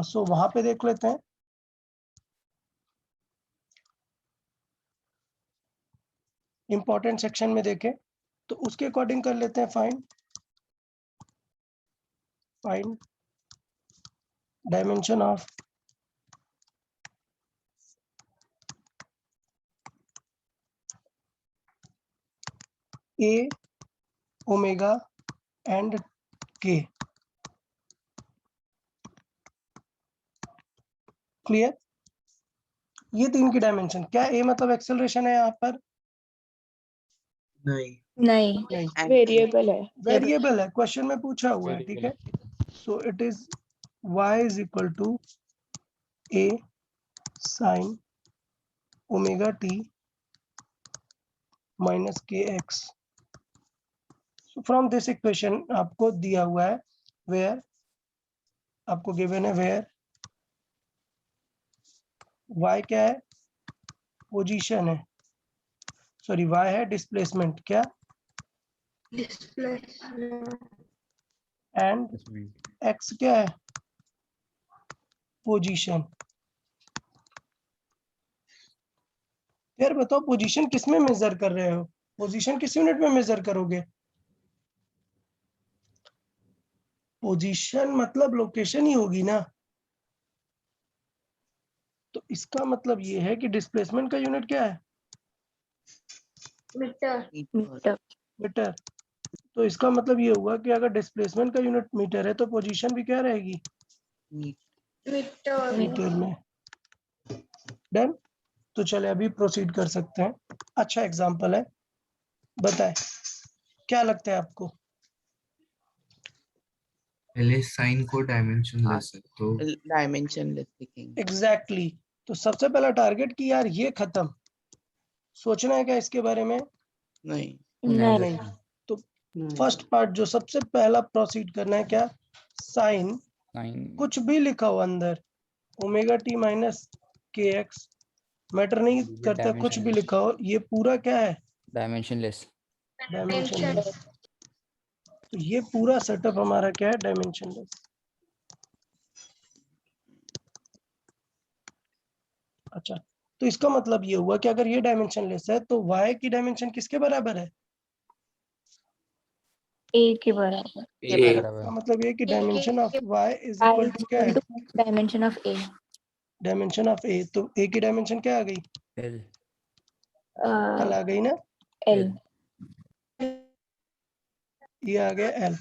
सो वहां पे देख लेते हैं। इम्पोर्टेंट सेक्शन में देखें तो उसके अकॉर्डिंग कर लेते हैं। Find dimension of A omega and के। क्लियर? ये तीन की डायमेंशन क्या, ए मतलब एक्सेलरेशन है यहाँ पर, नहीं, नहीं, वेरिएबल है. वेरिएबल है, क्वेश्चन में पूछा हुआ है। ठीक है, so it is y is equal to A sine omega T minus K X. From this equation आपको दिया हुआ है, वेयर आपको गिवन है, वेयर y क्या है, पोजीशन है, सॉरी y है डिस्प्लेसमेंट, क्या, एंड x क्या है, पोजीशन। यार बताओ, पोजीशन किस में मेजर कर रहे हो, पोजीशन किस यूनिट में मेजर करोगे, पोजीशन मतलब लोकेशन ही होगी ना। तो इसका मतलब ये है कि डिस्प्लेसमेंट का यूनिट क्या है, मीटर. मीटर। तो इसका मतलब ये हुआ कि अगर डिस्प्लेसमेंट का यूनिट मीटर है तो पोजीशन भी क्या रहेगी, मीटर में। डन। तो चले अभी प्रोसीड कर सकते हैं। अच्छा एग्जांपल है, बताए, क्या लगता है आपको? पहले साइन को डायमेंशन लेस है तो डायमेंशन लेस दिखेंगे। एग्जैक्टली तो सबसे पहला टारगेट कि यार ये खत्म, सोचना है क्या इसके बारे में? नहीं। नहीं। तो फर्स्ट पार्ट जो सबसे पहला प्रोसीड करना है क्या, साइन साइन कुछ भी लिखा हो अंदर, omega T minus K x, matter नहीं करता, कुछ भी लिखा हो, ये पूरा क्या है, डायमेंशनलेस। डायमेंशनलेस। तो ये पूरा सेटअप हमारा क्या है, डायमेंशनलेस। अच्छा, तो इसका मतलब ये हुआ कि अगर ये डायमेंशनलेस है तो y की डायमेंशन किसके बराबर है? A के बराबर। इसका मतलब ये कि dimension of y is I equal to क्या है, dimension of A. Dimension of a। तो a की डायमेंशन क्या आ गई, एल l आ गई ना, L. ये आ गया l।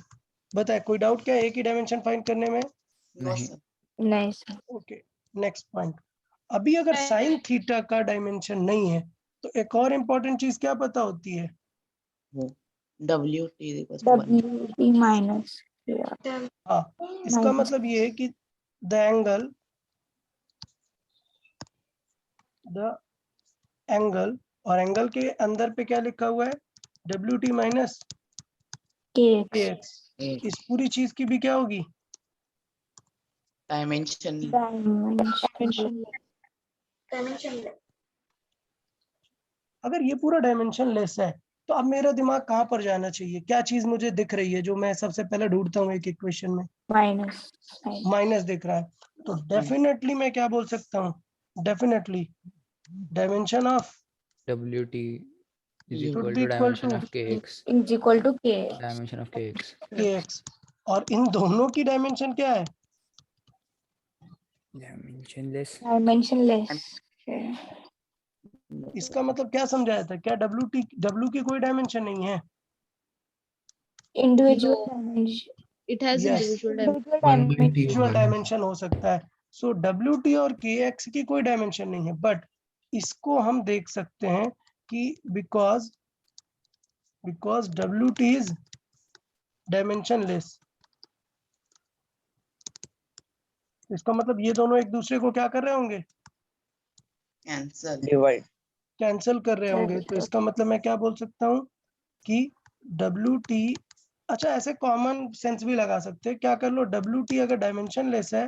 बताए कोई डाउट क्या a की डायमेंशन फाइंड करने में? नो नहीं। Sir. Nice. Okay, next point. अभी अगर साइन थीटा का डायमेंशन नहीं है तो एक और इम्पोर्टेंट चीज क्या पता होती है, W T equals to 1. WT minus. Yeah. हाँ, इसका मतलब ये है कि द एंगल और एंगल के अंदर पे क्या लिखा हुआ है, डब्ल्यू टी माइनस KX. के एक्स। इस पूरी चीज की भी क्या होगी, Dimension. Dimension. अगर ये पूरा डायमेंशन लेस है तो अब मेरा दिमाग कहाँ पर जाना चाहिए, क्या चीज मुझे दिख रही है जो मैं सबसे पहले ढूंढता हूँ एक इक्वेशन में, Minus. माइनस दिख रहा है। तो डेफिनेटली मैं क्या बोल सकता हूँ, definitely dimension of W T is should equal be to equal dimension to of K X. Is equal to KX. Dimension of K X. kx, और इन दोनों की डायमेंशन क्या है, डायमेंशनलेस। Dimensionless. Yeah. इसका मतलब क्या समझाया था, क्या डब्ल्यू की कोई डायमेंशन नहीं है? Individual dimension. It has Yes. individual dimension. Individual 1 by dimension. t individual होगा। डायमेंशन हो सकता है। सो डब्ल्यू टी और के एक्स की कोई डायमेंशन नहीं है, बट इसको हम देख सकते हैं कि because W T is dimensionless, इसका मतलब ये दोनों एक दूसरे को क्या कर रहे होंगे, Cancel. डिवाइड। कैंसिल कर रहे होंगे। तो इसका मतलब मैं क्या बोल सकता हूँ कि डब्ल्यू टी, अच्छा ऐसे कॉमन सेंस भी लगा सकते हैं, क्या कर लो, डब्ल्यू टी अगर डायमेंशन लेस है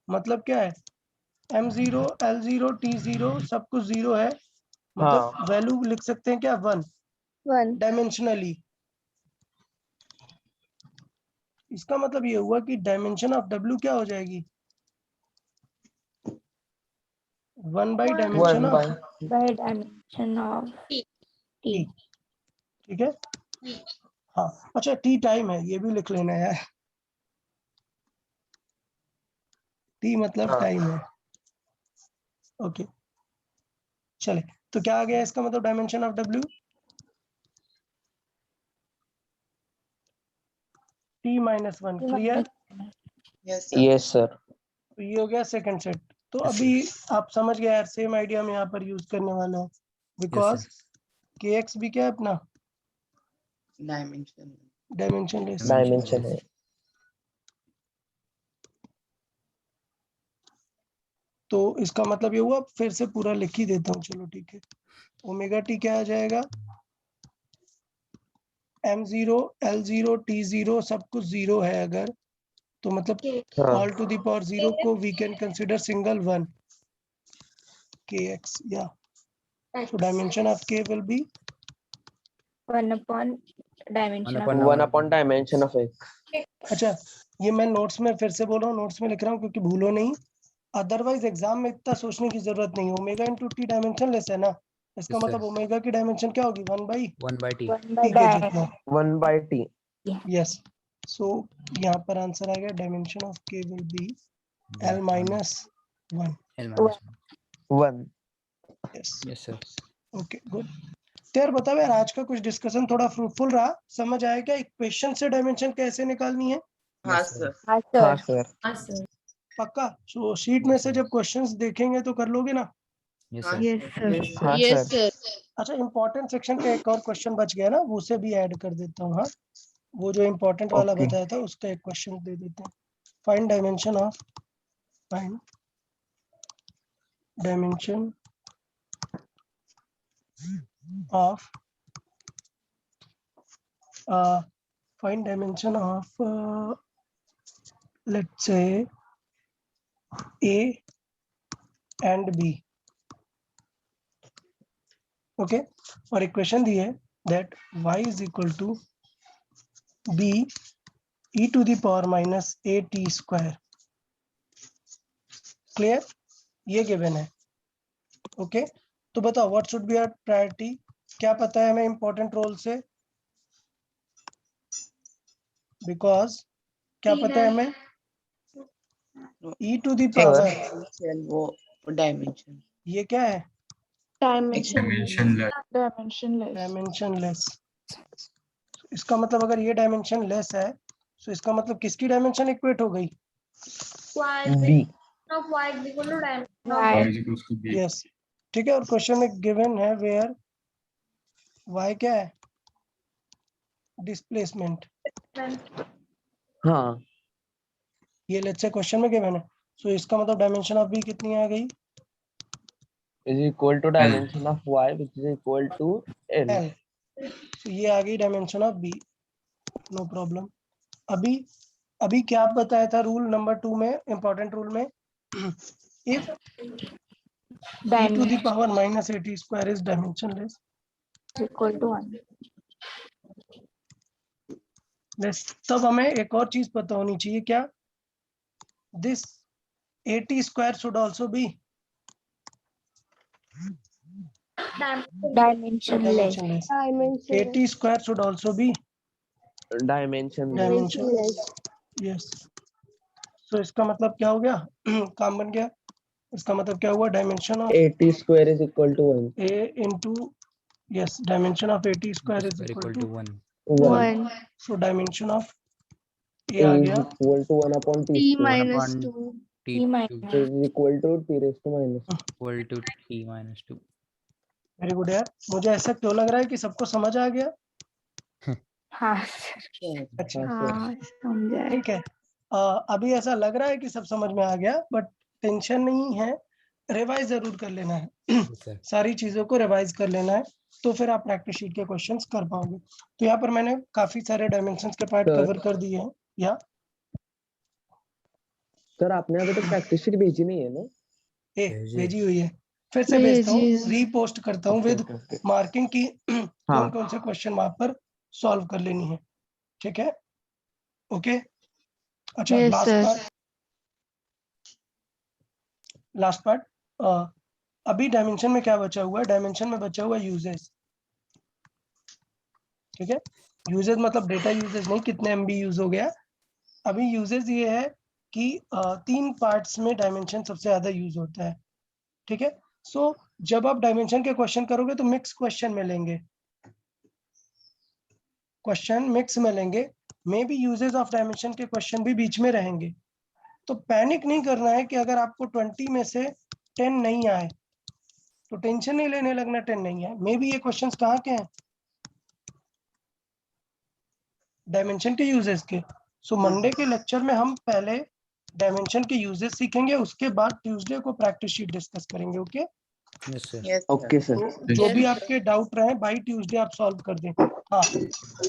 मतलब क्या है, m0 l0 t0 सब कुछ जीरो है, मतलब वैल्यू लिख सकते हैं क्या, 1 One. डायमेंशनली। इसका मतलब ये हुआ कि डायमेंशन ऑफ w क्या हो जाएगी, 1 by dimension of By dimension of T. ठीक है। हाँ अच्छा, टी टाइम है, ये भी लिख लेना यार, टी मतलब टाइम है। ओके चले, तो क्या आ गया इसका मतलब dimension of w, t minus 1। Clear? Yes sir. Yes sir. तो ये हो गया सेकंड सेट। तो अभी आप समझ गए यार, सेम आइडिया हम यहाँ पर यूज करने वाला है, बिकॉज के एक्स भी क्या है अपना, Dimension. डायमेंशनलेस। डायमेंशन है। तो इसका मतलब ये हुआ, फिर से पूरा लिख ही देता हूँ, चलो ठीक है। ओमेगा टी क्या आ जाएगा, m0 l0 t0 सब कुछ जीरो है अगर, तो मतलब ऑल टू द पावर 0 को we can consider single 1 kx, या so dimension of k will be 1 upon dimension of upon 1 upon dimension of x. अच्छा ये मैं नोट्स में फिर से बोल रहा हूँ, नोट्स में लिख रहा हूँ क्योंकि भूलो नहीं, अदरवाइज एग्जाम में इतना सोचने की जरूरत नहीं। Omega into T dimension less है ना, इसका Yes, sir. मतलब ओमेगा की डायमेंशन क्या होगी, 1 by 1 by t। 1 by T के di. जितना। 1 बाय टी। यस, सो यहाँ पर आंसर आ गया, डायमेंशन ऑफ के will be l minus 1। L minus 1। Yes, yes sir। Okay good. तो यार बताओ यार, आज का कुछ डिस्कशन थोड़ा फ्रूटफुल रहा, समझ आया क्या इक्वेशन से डायमेंशन कैसे निकालनी है? हाँ Yes, sir। sir. हाँ सर। पक्का? सो शीट में से जब क्वेश्चंस देखेंगे तो कर लोगे ना? Yes, हाँ, sir. Yes, sir. हाँ Yes, सर sir. अच्छा, इम्पोर्टेंट सेक्शन का एक और क्वेश्चन बच गया ना, वो उसे भी ऐड कर देता हूँ। हाँ, वो जो इम्पोर्टेंट वाला Okay. बताया था उसका एक क्वेश्चन दे देते हैं। Find dimension of find dimension of let's say A and B. Okay, और इक्वेशन दी है that y is equal to b e to the power minus at square. Clear, ये गिवन है। ओके, तो बताओ what should be our priority. क्या पता है हमें इंपॉर्टेंट रोल से, बिकॉज क्या पता है हमें e to the power, वो डायमेंशन ये क्या है, dimensionless. डायमेंशनलेस। इसका मतलब अगर ये डायमेंशन लेस है तो इसका मतलब किसकी डायमेंशन इक्वेट हो गई, B. Y is equals to B. Yes. ठीक है, और क्वेश्चन में गिवन है वेयर y क्या है, डिस्प्लेसमेंट। हाँ ये लेट्स से क्वेश्चन में गिवन है, सो इसका मतलब डायमेंशन ऑफ b कितनी आ गई, is equal to dimension of y which is equal to L. l। तो ये आ गई dimension of b, no problem. अभी क्या बताया था रूल नंबर 2 में, इंपॉर्टेंट रूल में, if e to the power minus at square is dimensionless, Equal to 1. तब हमें एक और चीज पता होनी चाहिए, क्या, this at square should also be Dimensionless. dimensionless. at square should also be Dimension. dimensionless. yes, so इसका मतलब क्या हो गया, काम बन गया। इसका मतलब क्या हुआ, dimension of at square is equal to 1. a into, yes, dimension of at square is Square equal equal to to 1. 1. 1. so dimension of a A आ is गया equal to 1 upon t T square. minus upon 2. T T minus So is equal to t raised to minus. equal to T minus 2. Very good यार, मुझे ऐसा क्यों लग रहा है कि सबको समझ आ गया। हाँ सर। अच्छा, हाँ सर. हाँ समझा। ठीक है, अभी ऐसा लग रहा है कि सब समझ में आ गया, बट टेंशन नहीं है, रिवाइज जरूर कर लेना है। Yes, sir. सारी चीजों को रिवाइज कर लेना है, तो फिर आप प्रैक्टिस शीट के क्वेश्चंस कर पाओगे। तो यहाँ पर मैंने काफी सारे डायमेंशंस के पार्ट Sir. कवर कर दिए हैं। या सर आपने अभी तक प्रैक्टिस शीट भेजी नहीं है ना? भेजी हुई है, फिर से भेजता हूँ, रीपोस्ट करता हूँ विद Okay. मार्किंग की कौन हाँ कौन से क्वेश्चन वहां पर सॉल्व कर लेनी है। ठीक है, ओके। अच्छा, Yes, sir. लास्ट पार्ट, अभी डायमेंशन में क्या बचा हुआ है, डायमेंशन में बचा हुआ यूजेस। ठीक है, यूजेस मतलब डेटा यूजेस नहीं, कितने MB यूज हो गया। अभी यूजेस ये है कि 3 पार्ट्स में डायमेंशन सबसे ज्यादा यूज होता है। ठीक है, सो जब आप डायमेंशन के क्वेश्चन करोगे तो मिक्स क्वेश्चन मिलेंगे, may be uses of dimension के क्वेश्चन भी बीच में रहेंगे। तो पैनिक नहीं करना है कि अगर आपको 20 में से 10 नहीं आए तो टेंशन नहीं लेने लगना 10 नहीं है। मे बी ये क्वेश्चंस कहाँ के हैं, डायमेंशन के यूजेस के। सो मंडे के लेक्चर में हम पहले डायमेंशन के यूजेस सीखेंगे, उसके बाद ट्यूसडे को प्रैक्टिस शीट डिस्कस करेंगे। Okay, Yes, sir. Okay sir. जो भी आपके डाउट रहे बाई ट्यूसडे आप सॉल्व कर दें। हाँ,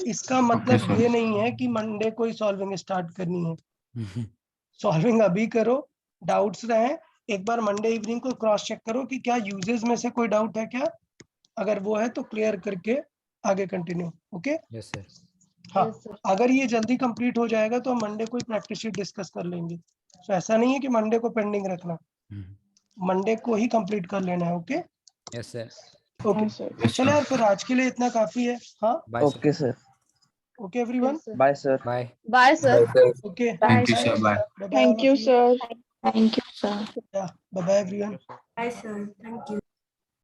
इसका मतलब sir. ये नहीं है कि मंडे को ही सॉल्विंग स्टार्ट करनी है, सॉल्विंग अभी करो, डाउट्स रहे एक बार मंडे इवनिंग को क्रॉस चेक करो कि क्या यूजेस में से कोई डाउट है क्या, अगर वो है तो क्लियर करके आगे कंटिन्यू। Okay, Yes, sir. हाँ, अगर ये जल्दी कंप्लीट हो जाएगा तो हम मंडे को ही प्रैक्टिस शीट डिस्कस कर लेंगे। तो ऐसा नहीं है कि मंडे को पेंडिंग रखना, मंडे को ही कंप्लीट कर लेना है। Okay Yes, sir. ओके, चलो यार, फिर आज के लिए इतना काफी है। हाँ, Bye, sir. Okay sir. Okay everyone, Bye sir. Bye. Bye sir. Okay, Thank you, sir. Bye. Thank you, sir. Thank you, sir. Bye bye everyone. Bye, sir. Thank you.